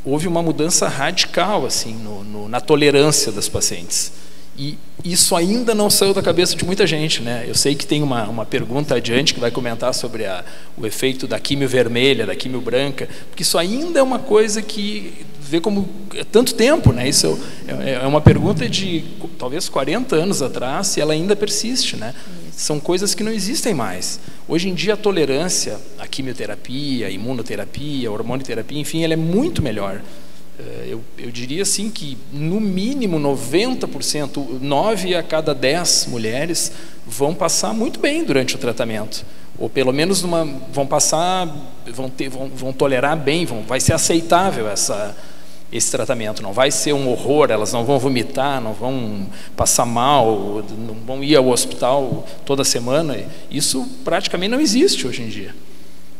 houve uma mudança radical, assim, na tolerância das pacientes. E isso ainda não saiu da cabeça de muita gente, né? Eu sei que tem uma pergunta adiante que vai comentar sobre o efeito da quimio vermelha, da quimio branca, porque isso ainda é uma coisa que vê como tanto tempo, né? Isso é uma pergunta de talvez 40 anos atrás e ela ainda persiste, né? São coisas que não existem mais. Hoje em dia a tolerância à quimioterapia, à imunoterapia, à hormonioterapia, enfim, ela é muito melhor. Eu diria assim que no mínimo 90%, 9 a cada 10 mulheres vão passar muito bem durante o tratamento, ou pelo menos vão tolerar bem, vai ser aceitável esse tratamento, não vai ser um horror, elas não vão vomitar, não vão passar mal, não vão ir ao hospital toda semana. Isso praticamente não existe hoje em dia,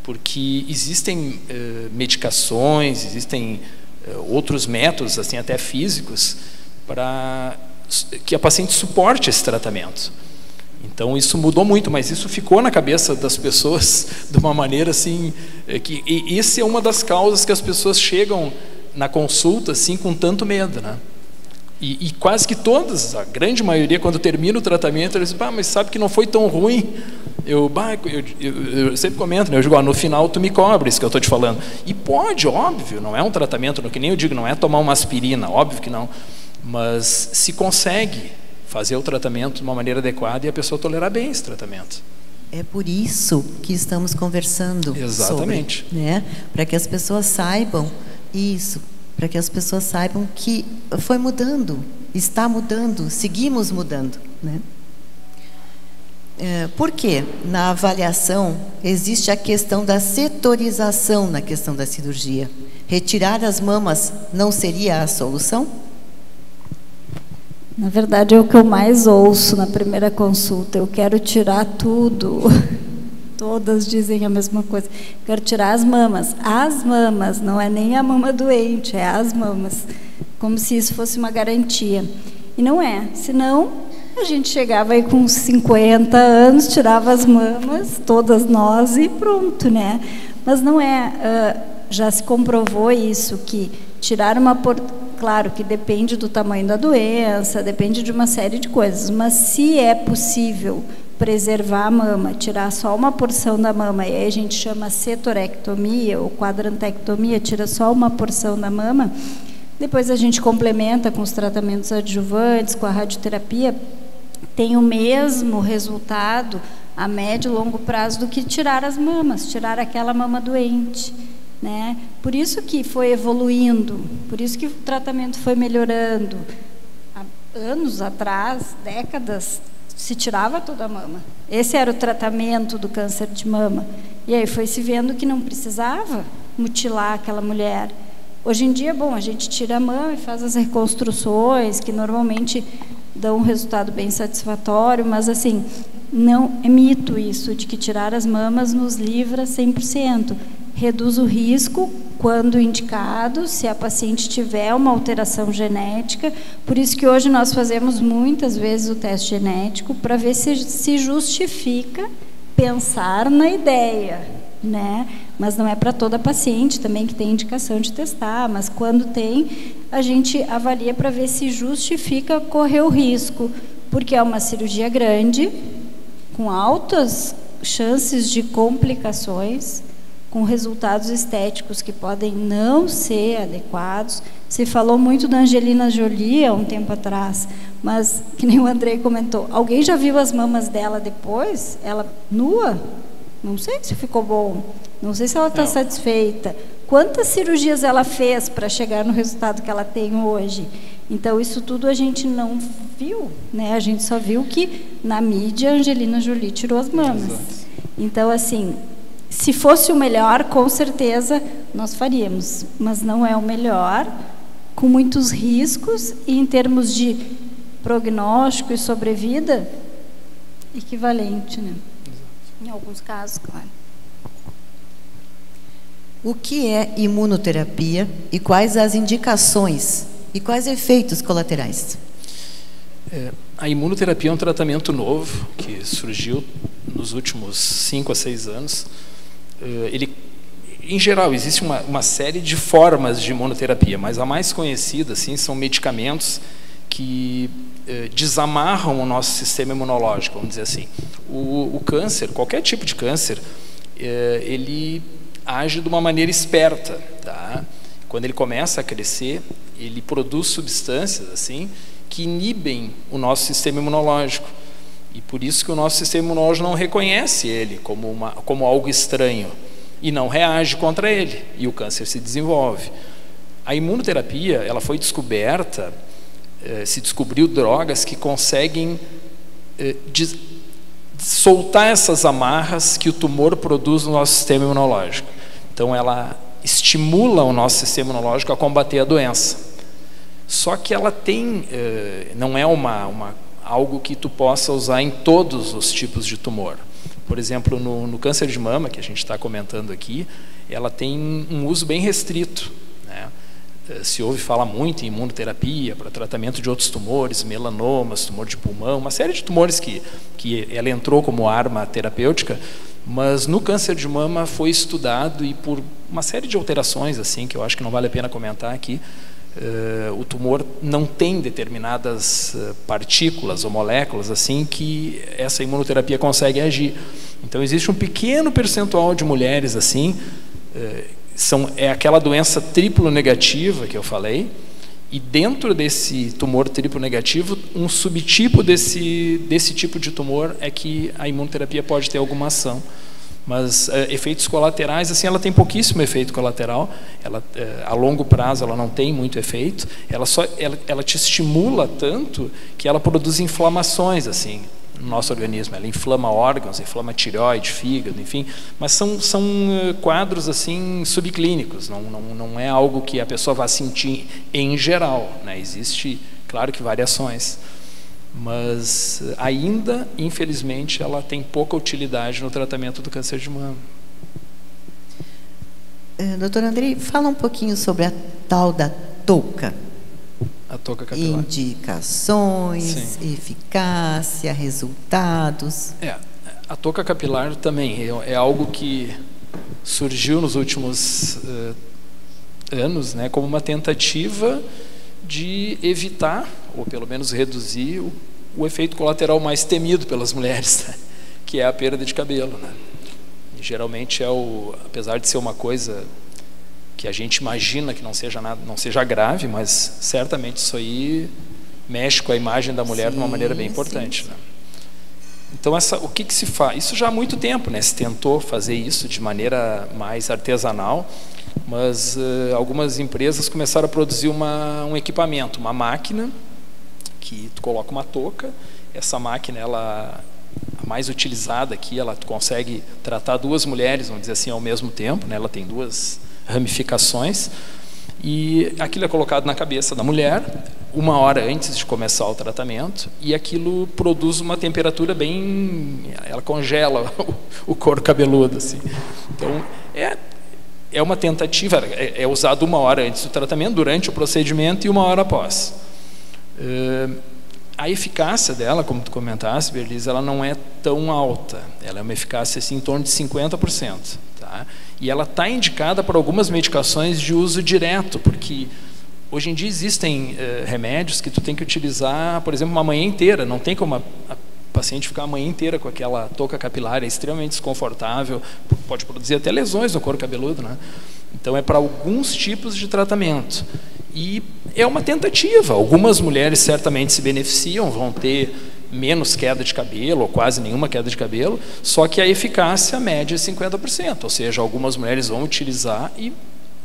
porque existem medicações, existem outros métodos, assim, até físicos, para que a paciente suporte esse tratamento. Então isso mudou muito, mas isso ficou na cabeça das pessoas de uma maneira assim, que essa é uma das causas que as pessoas chegam na consulta, assim, com tanto medo, né? E quase que todas, a grande maioria, quando termina o tratamento, eles dizem, mas sabe que não foi tão ruim. Eu sempre comento, né? Eu digo, no final tu me cobres, que eu estou te falando. E pode, óbvio, não é um tratamento, que nem eu digo, não é tomar uma aspirina, óbvio que não. Mas se consegue fazer o tratamento de uma maneira adequada e a pessoa tolerar bem esse tratamento. É por isso que estamos conversando. Exatamente. Sobre, né? Para que as pessoas saibam isso, para que as pessoas saibam que foi mudando, está mudando, seguimos mudando, né? Por quê? Na avaliação existe a questão da setorização na questão da cirurgia. Retirar as mamas não seria a solução? Na verdade, é o que eu mais ouço na primeira consulta. Eu quero tirar tudo. Todas dizem a mesma coisa. Quero tirar as mamas. As mamas, não é nem a mama doente, é as mamas. Como se isso fosse uma garantia. E não é. Senão, a gente chegava aí com 50 anos, tirava as mamas, todas nós, e pronto, né? Mas não é. Já se comprovou isso, que tirar uma... Claro que depende do tamanho da doença, depende de uma série de coisas, mas se é possível preservar a mama, tirar só uma porção da mama, e aí a gente chama setorectomia ou quadrantectomia, tira só uma porção da mama, depois a gente complementa com os tratamentos adjuvantes, com a radioterapia, tem o mesmo resultado a médio e longo prazo do que tirar as mamas, tirar aquela mama doente. Né? Por isso que foi evoluindo, por isso que o tratamento foi melhorando. Há anos atrás, décadas, se tirava toda a mama. Esse era o tratamento do câncer de mama. E aí foi se vendo que não precisava mutilar aquela mulher. Hoje em dia, bom, a gente tira a mama e faz as reconstruções, que normalmente dão um resultado bem satisfatório, mas assim, não é mito isso de que tirar as mamas nos livra 100%. Reduz o risco quando indicado, se a paciente tiver uma alteração genética. Por isso que hoje nós fazemos muitas vezes o teste genético para ver se justifica pensar na ideia, né? Mas não é para toda paciente também que tem indicação de testar, mas quando tem, a gente avalia para ver se justifica correr o risco, porque é uma cirurgia grande, com altas chances de complicações, com resultados estéticos que podem não ser adequados. Se falou muito da Angelina Jolie há um tempo atrás, mas, que nem o Andrei comentou, alguém já viu as mamas dela depois? Ela nua? Não sei se ficou bom, não sei se ela está satisfeita. Quantas cirurgias ela fez para chegar no resultado que ela tem hoje? Então, isso tudo a gente não viu, né? A gente só viu que, na mídia, a Angelina Jolie tirou as mamas. Exato. Então, assim... Se fosse o melhor, com certeza nós faríamos, mas não é o melhor, com muitos riscos e em termos de prognóstico e sobrevida, equivalente, né? Em alguns casos, claro. O que é imunoterapia e quais as indicações e quais efeitos colaterais? A imunoterapia é um tratamento novo que surgiu nos últimos 5 a 6 anos. Em geral, existe uma série de formas de imunoterapia, mas a mais conhecida assim, são medicamentos que desamarram o nosso sistema imunológico, vamos dizer assim. O câncer, qualquer tipo de câncer, ele age de uma maneira esperta. Tá? Quando ele começa a crescer, ele produz substâncias assim, que inibem o nosso sistema imunológico. E por isso que o nosso sistema imunológico não reconhece ele como algo estranho e não reage contra ele, e o câncer se desenvolve. A imunoterapia, ela foi descoberta, se descobriu drogas que conseguem soltar essas amarras que o tumor produz no nosso sistema imunológico. Então, ela estimula o nosso sistema imunológico a combater a doença. Só que ela tem, não é algo que tu possa usar em todos os tipos de tumor. Por exemplo, no câncer de mama, que a gente está comentando aqui, ela tem um uso bem restrito, né? Se ouve falar muito em imunoterapia para tratamento de outros tumores, melanomas, tumor de pulmão, uma série de tumores que ela entrou como arma terapêutica, Mas no câncer de mama foi estudado, e por uma série de alterações assim, que eu acho que não vale a pena comentar aqui, o tumor não tem determinadas partículas ou moléculas assim que essa imunoterapia consegue agir. Então existe um pequeno percentual de mulheres assim, é aquela doença triplo negativa que eu falei, e dentro desse tumor triplo negativo, um subtipo desse tipo de tumor é que a imunoterapia pode ter alguma ação. Mas efeitos colaterais, assim, ela tem pouquíssimo efeito colateral, a longo prazo ela não tem muito efeito, ela te estimula tanto que ela produz inflamações, assim, no nosso organismo. Ela inflama órgãos, inflama tireoide, fígado, enfim, mas são quadros assim subclínicos, não é algo que a pessoa vá sentir em geral, né? Existe, claro que variações, mas ainda, infelizmente, ela tem pouca utilidade no tratamento do câncer de mama. Doutor Andrei, fala um pouquinho sobre a tal da touca. A touca capilar. Indicações, sim, eficácia, resultados. A touca capilar também é algo que surgiu nos últimos anos, né, como uma tentativa de evitar, ou pelo menos reduzir, o efeito colateral mais temido pelas mulheres, né, que é a perda de cabelo, né. E geralmente apesar de ser uma coisa que a gente imagina que não seja grave, mas certamente isso aí mexe com a imagem da mulher, sim, de uma maneira bem importante, sim, né? Então o que se faz? Isso já há muito tempo, né, se tentou fazer isso de maneira mais artesanal, mas algumas empresas começaram a produzir um equipamento, uma máquina que tu coloca uma touca. Essa máquina, a mais utilizada aqui, ela consegue tratar duas mulheres, vamos dizer assim, ao mesmo tempo, né? Ela tem duas ramificações, e aquilo é colocado na cabeça da mulher 1 hora antes de começar o tratamento, e aquilo produz uma temperatura ela congela o couro cabeludo, assim. Então é uma tentativa, é usado 1 hora antes do tratamento, durante o procedimento, e 1 hora após. A eficácia dela, como tu comentaste, Berliz, ela não é tão alta. Ela é uma eficácia assim, em torno de 50%. Tá? E ela está indicada para algumas medicações de uso direto, porque hoje em dia existem remédios que tu tem que utilizar, por exemplo, uma manhã inteira. Não tem como a paciente ficar a manhã inteira com aquela touca capilar, é extremamente desconfortável, pode produzir até lesões no couro cabeludo, né? Então é para alguns tipos de tratamento. E é uma tentativa. Algumas mulheres certamente se beneficiam, vão ter menos queda de cabelo, ou quase nenhuma queda de cabelo, só que a eficácia média é 50%, ou seja, algumas mulheres vão utilizar e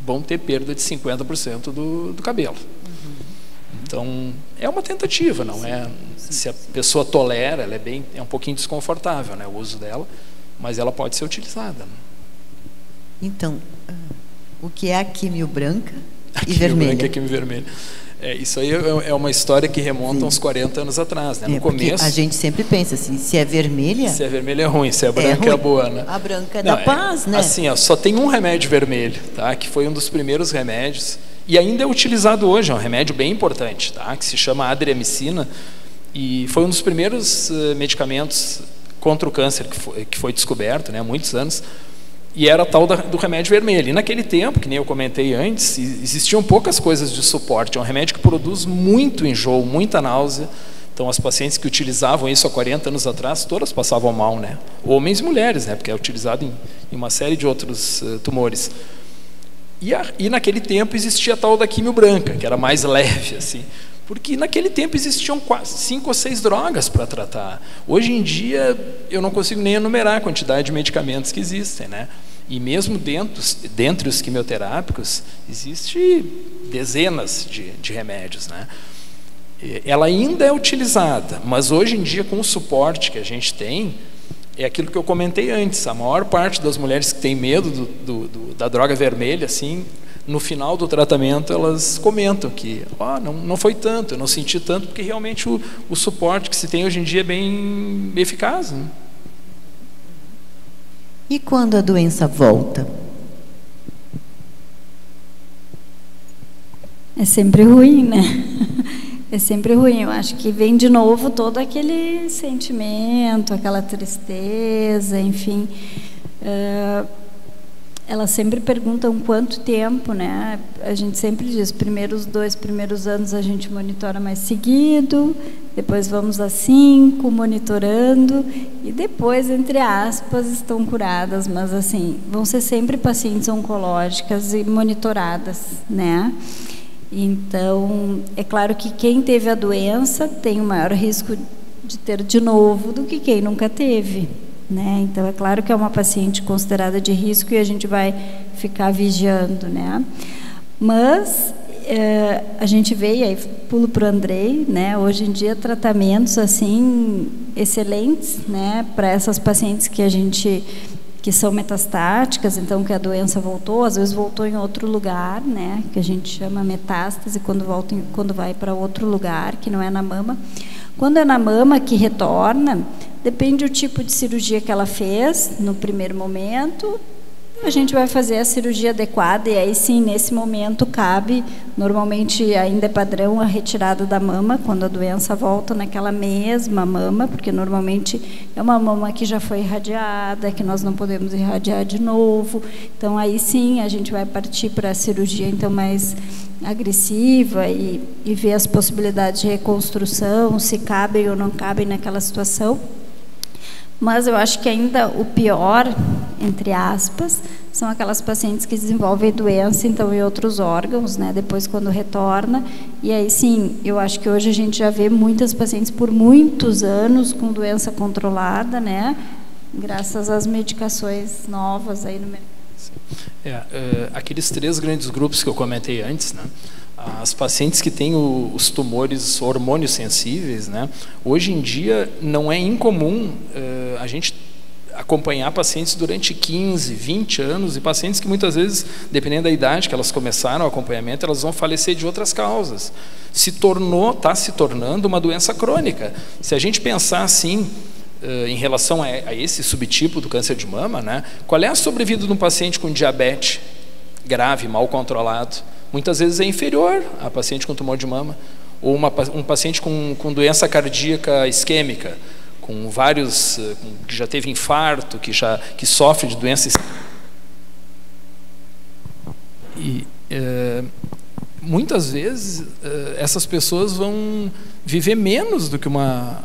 vão ter perda de 50% do cabelo. Então, é uma tentativa, não é? Se a pessoa tolera, ela é um pouquinho desconfortável, né, o uso dela, mas ela pode ser utilizada. Então, o que é a químio branca e vermelha? Branca e químio vermelha. Isso aí é uma história que remonta uns 40 anos atrás, né? No começo, a gente sempre pensa assim, se é vermelha... Se é vermelha é ruim, se é branca é boa, né? A branca é da paz, né? Assim, só tem um remédio vermelho, tá? Que foi um dos primeiros remédios, e ainda é utilizado hoje, é um remédio bem importante, tá? Que se chama adriamicina, e foi um dos primeiros medicamentos contra o câncer que foi descoberto, né? Há muitos anos, e era tal do remédio vermelho. E naquele tempo, que nem eu comentei antes, existiam poucas coisas de suporte. É um remédio que produz muito enjoo, muita náusea. Então, as pacientes que utilizavam isso há 40 anos atrás, todas passavam mal, né? Homens e mulheres, né? Porque é utilizado em uma série de outros tumores. E naquele tempo existia a tal da químio branca, que era mais leve, assim. Porque naquele tempo existiam 5 ou 6 drogas para tratar. Hoje em dia, eu não consigo nem enumerar a quantidade de medicamentos que existem, né? E mesmo dentre os quimioterápicos, existem dezenas de remédios, né? Ela ainda é utilizada, mas hoje em dia, com o suporte que a gente tem, é aquilo que eu comentei antes. A maior parte das mulheres que tem medo da droga vermelha, assim, no final do tratamento, elas comentam que não foi tanto, eu não senti tanto, porque realmente o suporte que se tem hoje em dia é bem eficaz, né? E quando a doença volta? É sempre ruim, né? É sempre ruim. Eu acho que vem de novo todo aquele sentimento, aquela tristeza, enfim. elas sempre perguntam quanto tempo, né? A gente sempre diz, os 2 primeiros anos a gente monitora mais seguido, depois vamos a 5, monitorando, e depois, entre aspas, estão curadas, mas assim, vão ser sempre pacientes oncológicas e monitoradas, né? Então, é claro que quem teve a doença tem o maior risco de ter de novo do que quem nunca teve, né? Então, é claro que é uma paciente considerada de risco e a gente vai ficar vigiando, né? Mas a gente vê, e aí pulo para o Andrei, né? Hoje em dia, tratamentos assim excelentes, né? Para essas pacientes que são metastáticas, então que a doença voltou, às vezes voltou em outro lugar, né? Que a gente chama metástase quando vai para outro lugar, que não é na mama. Quando é na mama que retorna, depende do tipo de cirurgia que ela fez no primeiro momento, a gente vai fazer a cirurgia adequada e aí sim, nesse momento, cabe, normalmente ainda é padrão a retirada da mama, quando a doença volta naquela mesma mama, porque normalmente é uma mama que já foi irradiada, que nós não podemos irradiar de novo, então aí sim a gente vai partir para a cirurgia então mais agressiva e ver as possibilidades de reconstrução, se cabem ou não cabem naquela situação. Mas eu acho que ainda o pior, entre aspas, são aquelas pacientes que desenvolvem doença, então, em outros órgãos, né, depois quando retorna. E aí, sim, eu acho que hoje a gente já vê muitas pacientes por muitos anos com doença controlada, né, graças às medicações novas aí no mercado. Aqueles 3 grandes grupos que eu comentei antes, né, as pacientes que têm os tumores hormônios sensíveis, né, hoje em dia não é incomum a gente acompanhar pacientes durante 15, 20 anos e pacientes que muitas vezes, dependendo da idade que elas começaram o acompanhamento, elas vão falecer de outras causas. Está se tornando uma doença crônica. Se a gente pensar assim, em relação a esse subtipo do câncer de mama, né, qual é a sobrevida de um paciente com diabetes grave, mal controlado? Muitas vezes é inferior a paciente com tumor de mama, ou um paciente com doença cardíaca isquêmica, com vários, que já teve infarto, que sofre de doença e muitas vezes essas pessoas vão viver menos do que uma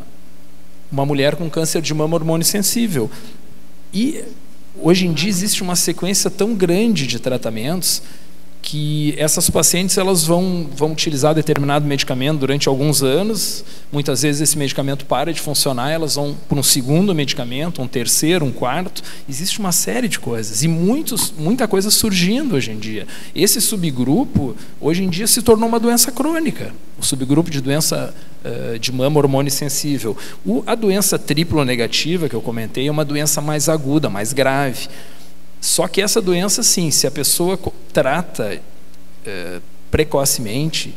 mulher com câncer de mama hormônio sensível. E hoje em dia existe uma sequência tão grande de tratamentos que essas pacientes elas vão utilizar determinado medicamento durante alguns anos, muitas vezes esse medicamento para de funcionar, elas vão para um segundo medicamento, um terceiro, um quarto, existe uma série de coisas, e muita coisa surgindo hoje em dia. Esse subgrupo, hoje em dia, se tornou uma doença crônica, o subgrupo de doença de mama hormônio sensível. A doença triplo negativa, que eu comentei, é uma doença mais aguda, mais grave. Só que essa doença, sim, se a pessoa trata precocemente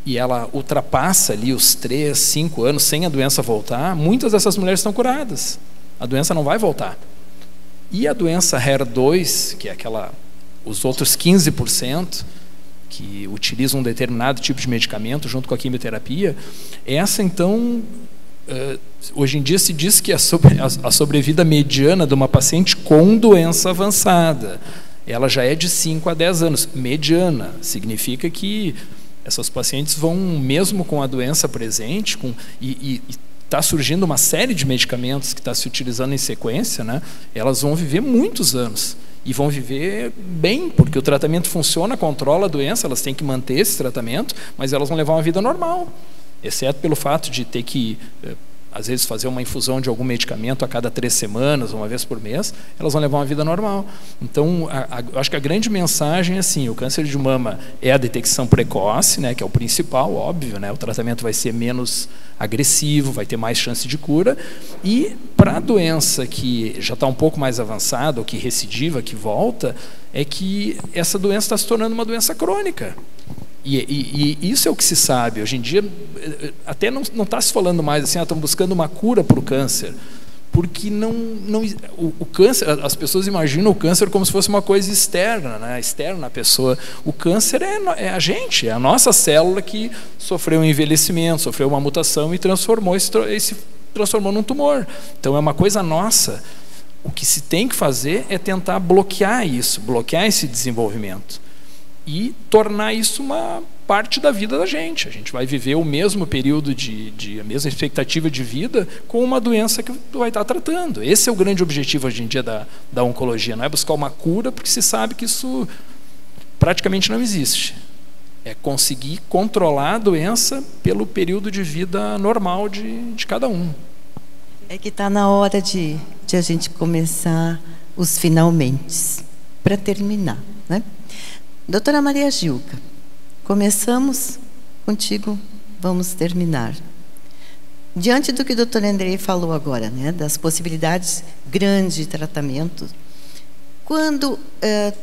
e ela ultrapassa ali os 3, 5 anos sem a doença voltar, muitas dessas mulheres estão curadas. A doença não vai voltar. E a doença HER2, que é os outros 15% que utilizam um determinado tipo de medicamento junto com a quimioterapia, essa então... hoje em dia se diz que a sobrevida mediana de uma paciente com doença avançada, ela já é de 5 a 10 anos. Mediana significa que essas pacientes vão, mesmo com a doença presente, e está surgindo uma série de medicamentos que está se utilizando em sequência, né, elas vão viver muitos anos. E vão viver bem, porque o tratamento funciona, controla a doença, elas têm que manter esse tratamento, mas elas vão levar uma vida normal. Exceto pelo fato de ter que, às vezes, fazer uma infusão de algum medicamento a cada 3 semanas, uma vez por mês, elas vão levar uma vida normal. Então, eu acho que a grande mensagem é assim, o câncer de mama é a detecção precoce, né, que é o principal, óbvio, né, o tratamento vai ser menos agressivo, vai ter mais chance de cura, e para a doença que já está um pouco mais avançada, ou que recidiva, que volta, é que essa doença está se tornando uma doença crônica. E isso é o que se sabe. Hoje em dia, até não está se falando mais assim, estão buscando uma cura para o câncer, porque o câncer, as pessoas imaginam o câncer como se fosse uma coisa externa, né? Externa à pessoa. O câncer é a gente, é a nossa célula que sofreu um envelhecimento, sofreu uma mutação e se transformou num tumor. Então é uma coisa nossa. O que se tem que fazer é tentar bloquear isso, bloquear esse desenvolvimento e tornar isso uma parte da vida da gente. A gente vai viver o mesmo período a mesma expectativa de vida com uma doença que tu vai estar tratando. Esse é o grande objetivo hoje em dia da oncologia, não é buscar uma cura, porque se sabe que isso praticamente não existe. É conseguir controlar a doença pelo período de vida normal de cada um. É que está na hora de a gente começar os finalmente, para terminar, né? Doutora Maria Gilca, começamos contigo, vamos terminar. Diante do que o doutor Andrei falou agora, né, das possibilidades grandes de tratamento, quando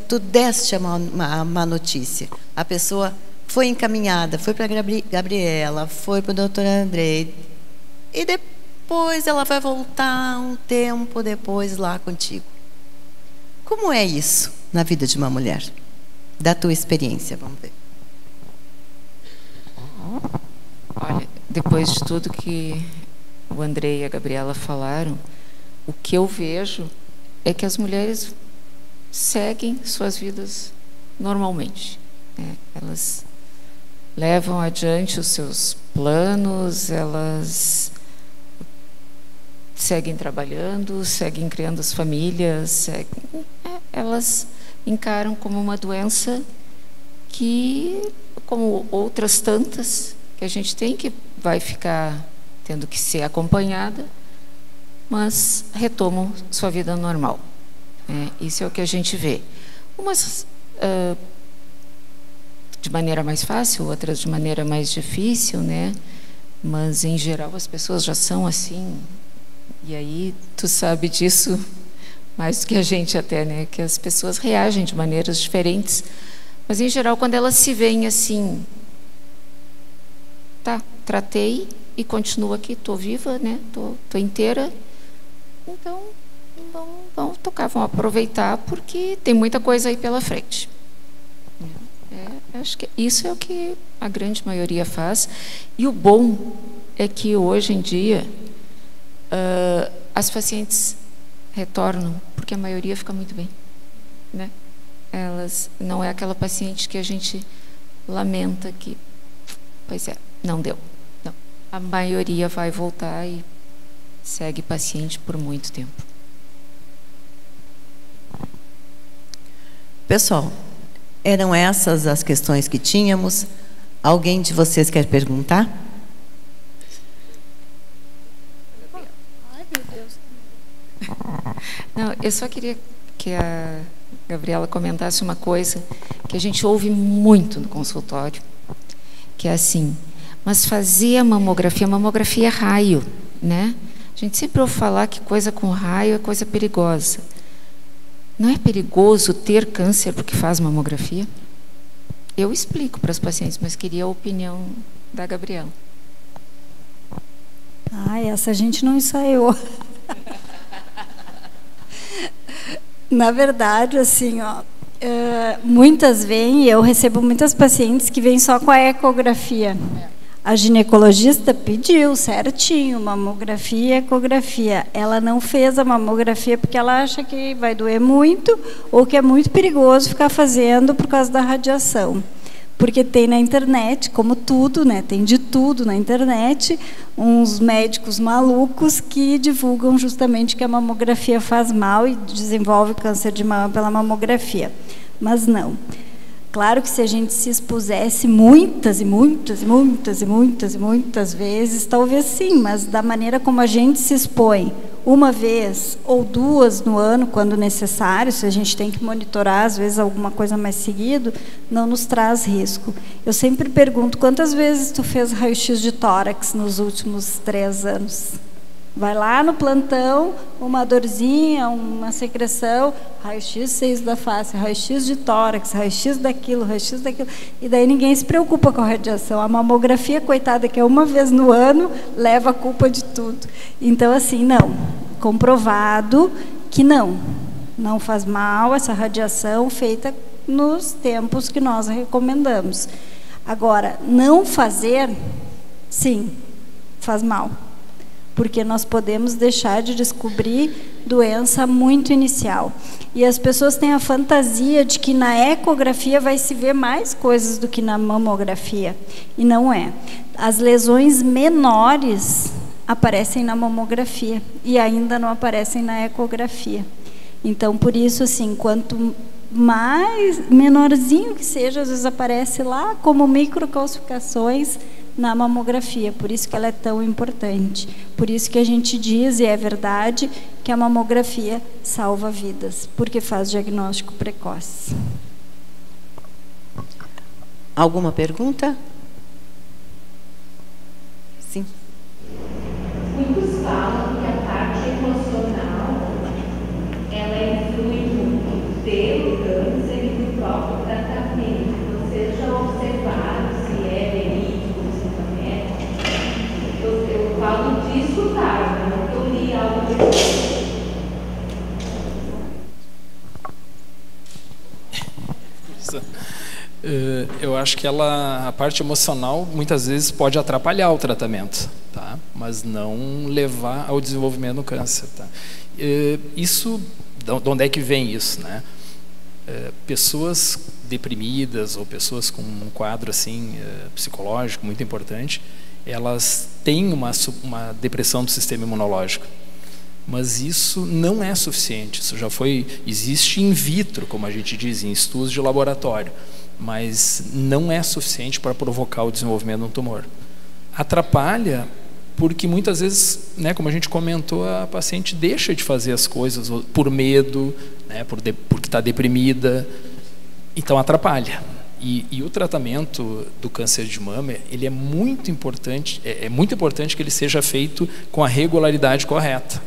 tu deste a má notícia, a pessoa foi encaminhada, foi para a Gabriela, foi para o doutor Andrei, e depois ela vai voltar um tempo depois lá contigo. Como é isso na vida de uma mulher? Da tua experiência, vamos ver. Olha, depois de tudo que o Andrei e a Gabriela falaram, o que eu vejo é que as mulheres seguem suas vidas normalmente, né? Elas levam adiante os seus planos, elas seguem trabalhando, seguem criando as famílias, elas encaram como uma doença que, como outras tantas que a gente tem, que vai ficar tendo que ser acompanhada, mas retomam sua vida normal. Isso é o que a gente vê. Umas de maneira mais fácil, outras de maneira mais difícil, né? Mas, em geral, as pessoas já são assim. E aí, tu sabe disso mais do que a gente até, né? Que as pessoas reagem de maneiras diferentes. Mas, em geral, quando elas se veem assim, tá, tratei e continuo aqui, estou viva, né? Tô inteira. Então, vamos tocar, vamos aproveitar, porque tem muita coisa aí pela frente. Acho que isso é o que a grande maioria faz. E o bom é que hoje em dia as pacientes retornam, porque a maioria fica muito bem, né? Elas não é aquela paciente que a gente lamenta que, pois é, não deu. Não. A maioria vai voltar e segue paciente por muito tempo. Pessoal, eram essas as questões que tínhamos. Alguém de vocês quer perguntar? Ai, meu Deus. Não, eu só queria que a Gabriela comentasse uma coisa que a gente ouve muito no consultório, que é assim, mas fazer a mamografia é raio, né? A gente sempre ouve falar que coisa com raio é coisa perigosa. Não é perigoso ter câncer porque faz mamografia? Eu explico para as pacientes, mas queria a opinião da Gabriela. Essa a gente não ensaiou. Na verdade, assim, muitas vêm, e eu recebo muitas pacientes que vêm só com a ecografia. A ginecologista pediu certinho, mamografia e ecografia. Ela não fez a mamografia porque ela acha que vai doer muito ou que é muito perigoso ficar fazendo por causa da radiação. Porque tem na internet, como tudo, né? Tem de tudo na internet, uns médicos malucos que divulgam justamente que a mamografia faz mal e desenvolve câncer de mama pela mamografia. Mas não. Claro que se a gente se expusesse muitas vezes, talvez sim, mas da maneira como a gente se expõe, uma vez ou duas no ano, quando necessário, se a gente tem que monitorar, às vezes, alguma coisa mais seguido, não nos traz risco. Eu sempre pergunto, quantas vezes tu fez raio-x de tórax nos últimos 3 anos? Vai lá no plantão, uma dorzinha, uma secreção, raio-x seios da face, raio-x de tórax, raio-x daquilo, e daí ninguém se preocupa com a radiação. A mamografia, coitada, que é uma vez no ano, leva a culpa de tudo. Então, assim, não. Comprovado que não faz mal essa radiação feita nos tempos que nós recomendamos. Agora, não fazer, sim, faz mal. porque nós podemos deixar de descobrir doença muito inicial. E as pessoas têm a fantasia de que na ecografia vai se ver mais coisas do que na mamografia, e não é. As lesões menores aparecem na mamografia e ainda não aparecem na ecografia. Então, por isso, assim, quanto mais menorzinho que seja, às vezes aparece lá como microcalcificações na mamografia, por isso que ela é tão importante. Por isso que a gente diz, e é verdade, que a mamografia salva vidas, porque faz diagnóstico precoce. Alguma pergunta? Sim. Muitos falam que a parte emocional ela influi muito pelo câncer e do próprio tratamento. Vocês já observaram se é verídico, se não é? Eu falo de escutar, não que eu li algo depois. Eu acho que a parte emocional muitas vezes pode atrapalhar o tratamento, tá? Mas não levar ao desenvolvimento do câncer, tá? Isso, de onde é que vem isso, né? Pessoas deprimidas ou pessoas com um quadro assim psicológico muito importante, elas têm uma depressão do sistema imunológico. Mas isso não é suficiente. Isso existe in vitro, como a gente diz, em estudos de laboratório, mas não é suficiente para provocar o desenvolvimento de um tumor. Atrapalha porque muitas vezes, né, como a gente comentou, a paciente deixa de fazer as coisas por medo, né, porque está deprimida, então atrapalha. E o tratamento do câncer de mama, ele é muito importante, é muito importante que ele seja feito com a regularidade correta.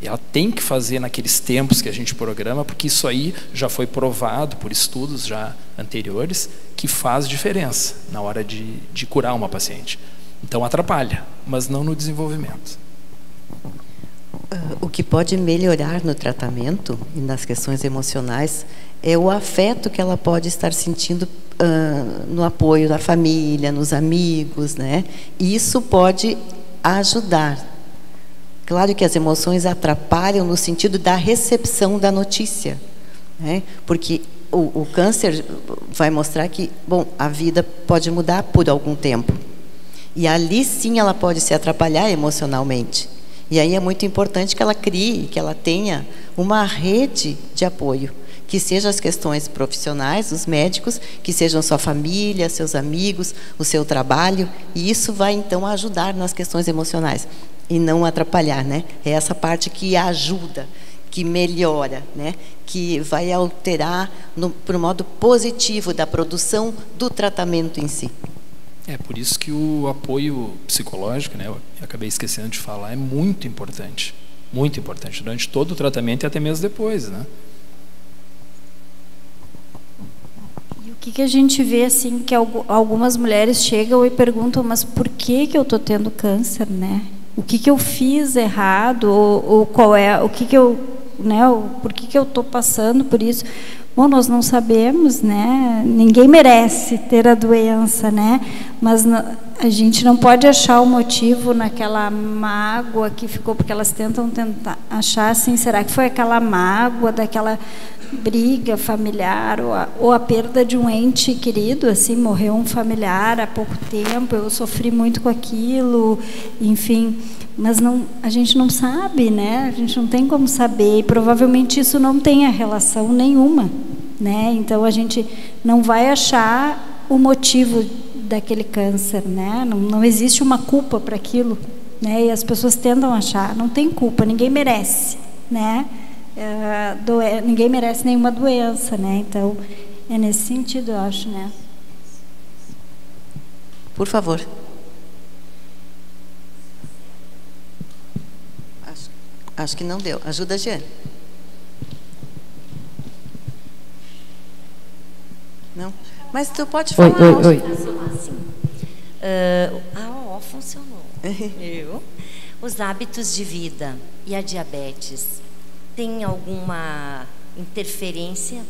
Ela tem que fazer naqueles tempos que a gente programa, porque isso aí já foi provado por estudos já anteriores, que faz diferença na hora de curar uma paciente. Então atrapalha, mas não no desenvolvimento. O que pode melhorar no tratamento e nas questões emocionais é o afeto que ela pode estar sentindo no apoio da família, nos amigos, né? E isso pode ajudar. Claro que as emoções atrapalham no sentido da recepção da notícia, né? Porque o câncer vai mostrar que, bom, a vida pode mudar por algum tempo. E ali sim ela pode se atrapalhar emocionalmente. E aí é muito importante que ela crie, que ela tenha uma rede de apoio, que sejam as questões profissionais, os médicos, que sejam sua família, seus amigos, o seu trabalho, e isso vai então ajudar nas questões emocionais e não atrapalhar, né? É essa parte que ajuda, que melhora, né? Que vai alterar para o modo positivo da produção do tratamento em si. É por isso que o apoio psicológico, né, eu acabei esquecendo de falar, é muito importante durante todo o tratamento e até mesmo depois, né? E o que a gente vê assim que algumas mulheres chegam e perguntam, mas por que eu estou tendo câncer, né? O que eu fiz errado ou qual é o que eu, né? Por que eu estou passando por isso? Bom, nós não sabemos, né? Ninguém merece ter a doença, né? Mas a gente não pode achar o motivo naquela mágoa que ficou, porque elas tentar achar assim, será que foi aquela mágoa daquela briga familiar ou a perda de um ente querido, assim, morreu um familiar há pouco tempo, eu sofri muito com aquilo, enfim, mas a gente não sabe, né? A gente não tem como saber e provavelmente isso não tenha relação nenhuma, né? Então a gente não vai achar o motivo daquele câncer, né? Não existe uma culpa para aquilo, né? E as pessoas tentam achar, não tem culpa, ninguém merece, né? Ninguém merece nenhuma doença, né? Então é nesse sentido, eu acho, né? Por favor. Acho que não deu. Ajuda a Jeane. Não? Mas tu pode falar. Oi. Assim. Funcionou. Os hábitos de vida e a diabetes tem alguma interferência?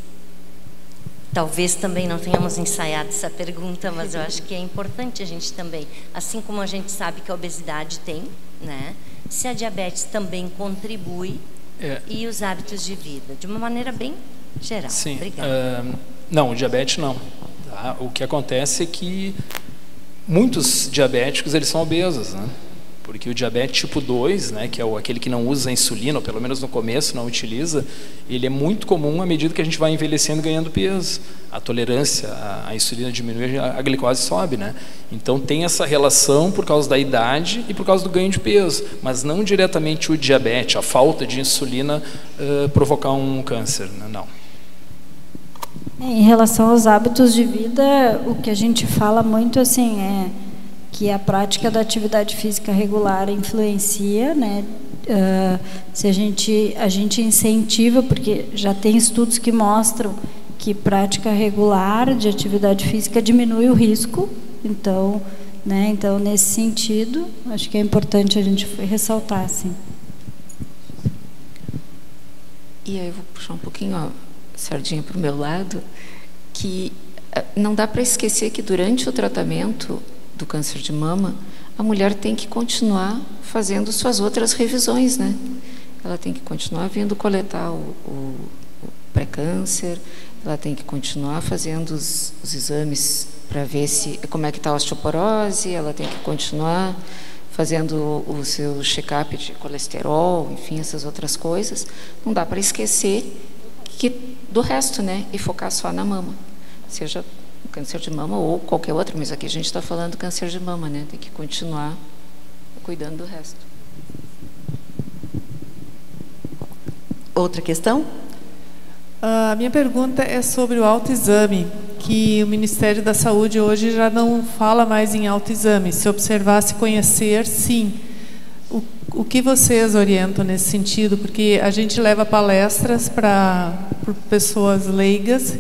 Talvez também não tenhamos ensaiado essa pergunta, mas eu acho que é importante a gente também, assim como a gente sabe que a obesidade tem, né? se a diabetes também contribui e os hábitos de vida, de uma maneira bem geral. Sim. Obrigada. Não, o diabetes não. Tá? O que acontece é que muitos diabéticos, eles são obesos, né? Porque o diabetes tipo 2, né, que é aquele que não usa insulina, ou pelo menos no começo não utiliza, ele é muito comum à medida que a gente vai envelhecendo e ganhando peso. A tolerância à insulina diminui, a glicose sobe, né? Então tem essa relação por causa da idade e por causa do ganho de peso, mas não diretamente o diabetes, a falta de insulina provocar um câncer, né? Não. Em relação aos hábitos de vida, o que a gente fala muito assim é que a prática da atividade física regular influencia, né? Se a gente incentiva, porque já tem estudos que mostram que prática regular de atividade física diminui o risco, então, né? Então nesse sentido, acho que é importante a gente ressaltar, assim. E aí eu vou puxar um pouquinho a sardinha para o meu lado, que não dá para esquecer que durante o tratamento do câncer de mama, a mulher tem que continuar fazendo suas outras revisões, né? Ela tem que continuar vindo coletar o pré-câncer, ela tem que continuar fazendo os exames para ver como é que está a osteoporose, ela tem que continuar fazendo o seu check-up de colesterol, enfim, essas outras coisas. Não dá para esquecer do resto, né? E focar só na mama, seja câncer de mama ou qualquer outro, mas aqui a gente está falando do câncer de mama, né? Tem que continuar cuidando do resto. Outra questão? A minha pergunta é sobre o autoexame, que o Ministério da Saúde hoje já não fala mais em autoexame. Se observar, se conhecer, sim. O que vocês orientam nesse sentido? Porque a gente leva palestras para pessoas leigas,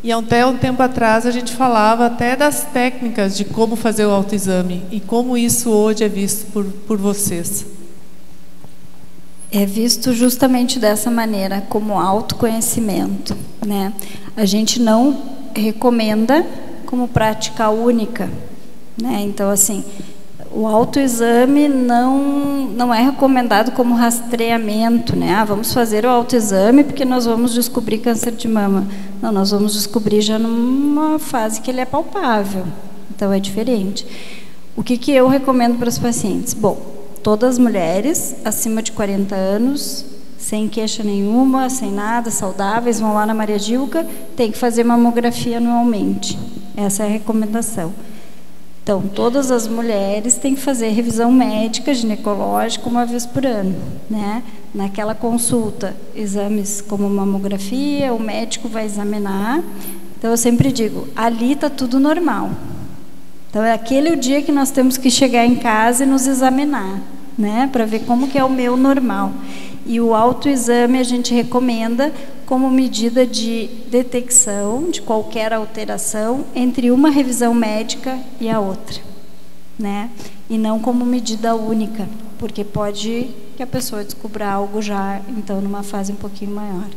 e até um tempo atrás a gente falava até das técnicas de como fazer o autoexame, e como isso hoje é visto por vocês. É visto justamente dessa maneira, como autoconhecimento, né? A gente não recomenda como prática única, né? Então, assim, o autoexame não é recomendado como rastreamento, né? Ah, vamos fazer o autoexame porque nós vamos descobrir câncer de mama. Não, nós vamos descobrir já numa fase que ele é palpável. Então, é diferente. O que eu recomendo para os pacientes? Bom, todas as mulheres acima de 40 anos, sem queixa nenhuma, sem nada, saudáveis, vão lá na Maria Dilca, tem que fazer mamografia anualmente. Essa é a recomendação. Então, todas as mulheres têm que fazer revisão médica, ginecológica, uma vez por ano, né? Naquela consulta, exames como mamografia, o médico vai examinar. Então, eu sempre digo, ali está tudo normal. Então, é aquele o dia que nós temos que chegar em casa e nos examinar, né? Para ver como que é o meu normal. E o autoexame a gente recomenda como medida de detecção de qualquer alteração entre uma revisão médica e a outra, né? E não como medida única, porque pode que a pessoa descubra algo já, então, numa fase um pouquinho maior.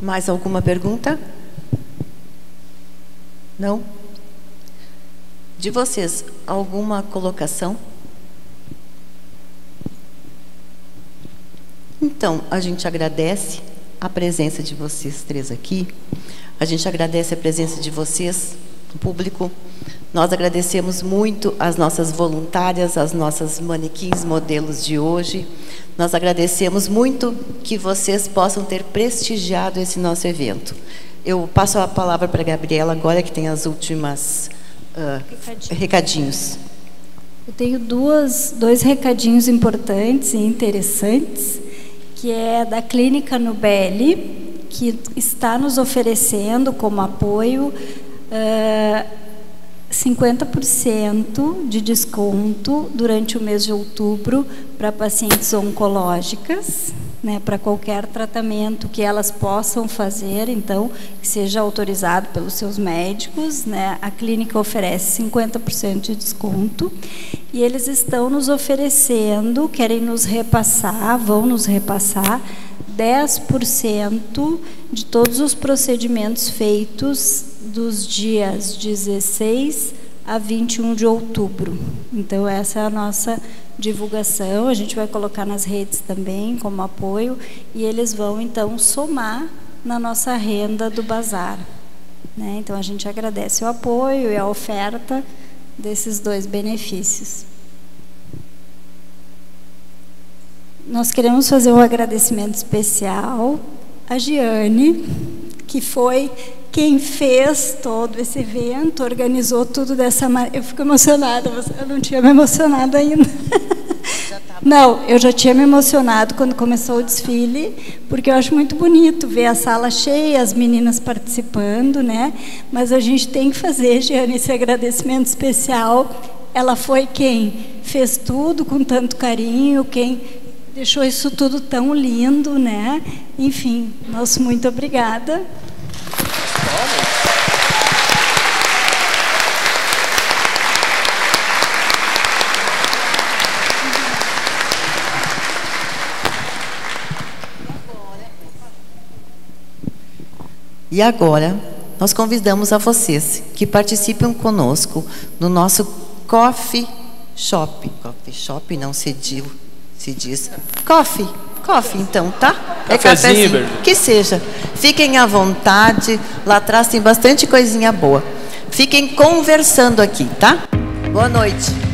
Mais alguma pergunta? Não? De vocês, alguma colocação? Então, a gente agradece a presença de vocês três aqui. A gente agradece a presença de vocês, do público. Nós agradecemos muito as nossas voluntárias, as nossas manequins modelos de hoje. Nós agradecemos muito que vocês possam ter prestigiado esse nosso evento. Eu passo a palavra para a Gabriela agora, que tem as últimas recadinhos. Eu tenho dois recadinhos importantes e interessantes, que é da Clínica Nubelli, que está nos oferecendo como apoio 50% de desconto durante o mês de outubro para pacientes oncológicas, né, para qualquer tratamento que elas possam fazer, então, que seja autorizado pelos seus médicos, né, a clínica oferece 50% de desconto, e eles estão nos oferecendo, querem nos repassar, vão nos repassar 10% de todos os procedimentos feitos dos dias 16 a 21 de outubro. Então, essa é a nossa divulgação. A gente vai colocar nas redes também como apoio e eles vão, então, somar na nossa renda do bazar, né? Então, a gente agradece o apoio e a oferta desses 2 benefícios. Nós queremos fazer um agradecimento especial à Giane, que foi quem fez todo esse evento, organizou tudo dessa maneira. Eu fico emocionada, eu não tinha me emocionado ainda. Não, eu já tinha me emocionado quando começou o desfile, porque eu acho muito bonito ver a sala cheia, as meninas participando, né? Mas a gente tem que fazer, Giane, esse agradecimento especial. Ela foi quem fez tudo com tanto carinho, quem deixou isso tudo tão lindo, né? Enfim, nosso muito obrigada. E agora, nós convidamos a vocês que participam conosco no nosso Coffee Shop. Coffee Shop não se diz. Coffee, então, tá? É cafezinho. Que seja. Fiquem à vontade. Lá atrás tem bastante coisinha boa. Fiquem conversando aqui, tá? Boa noite.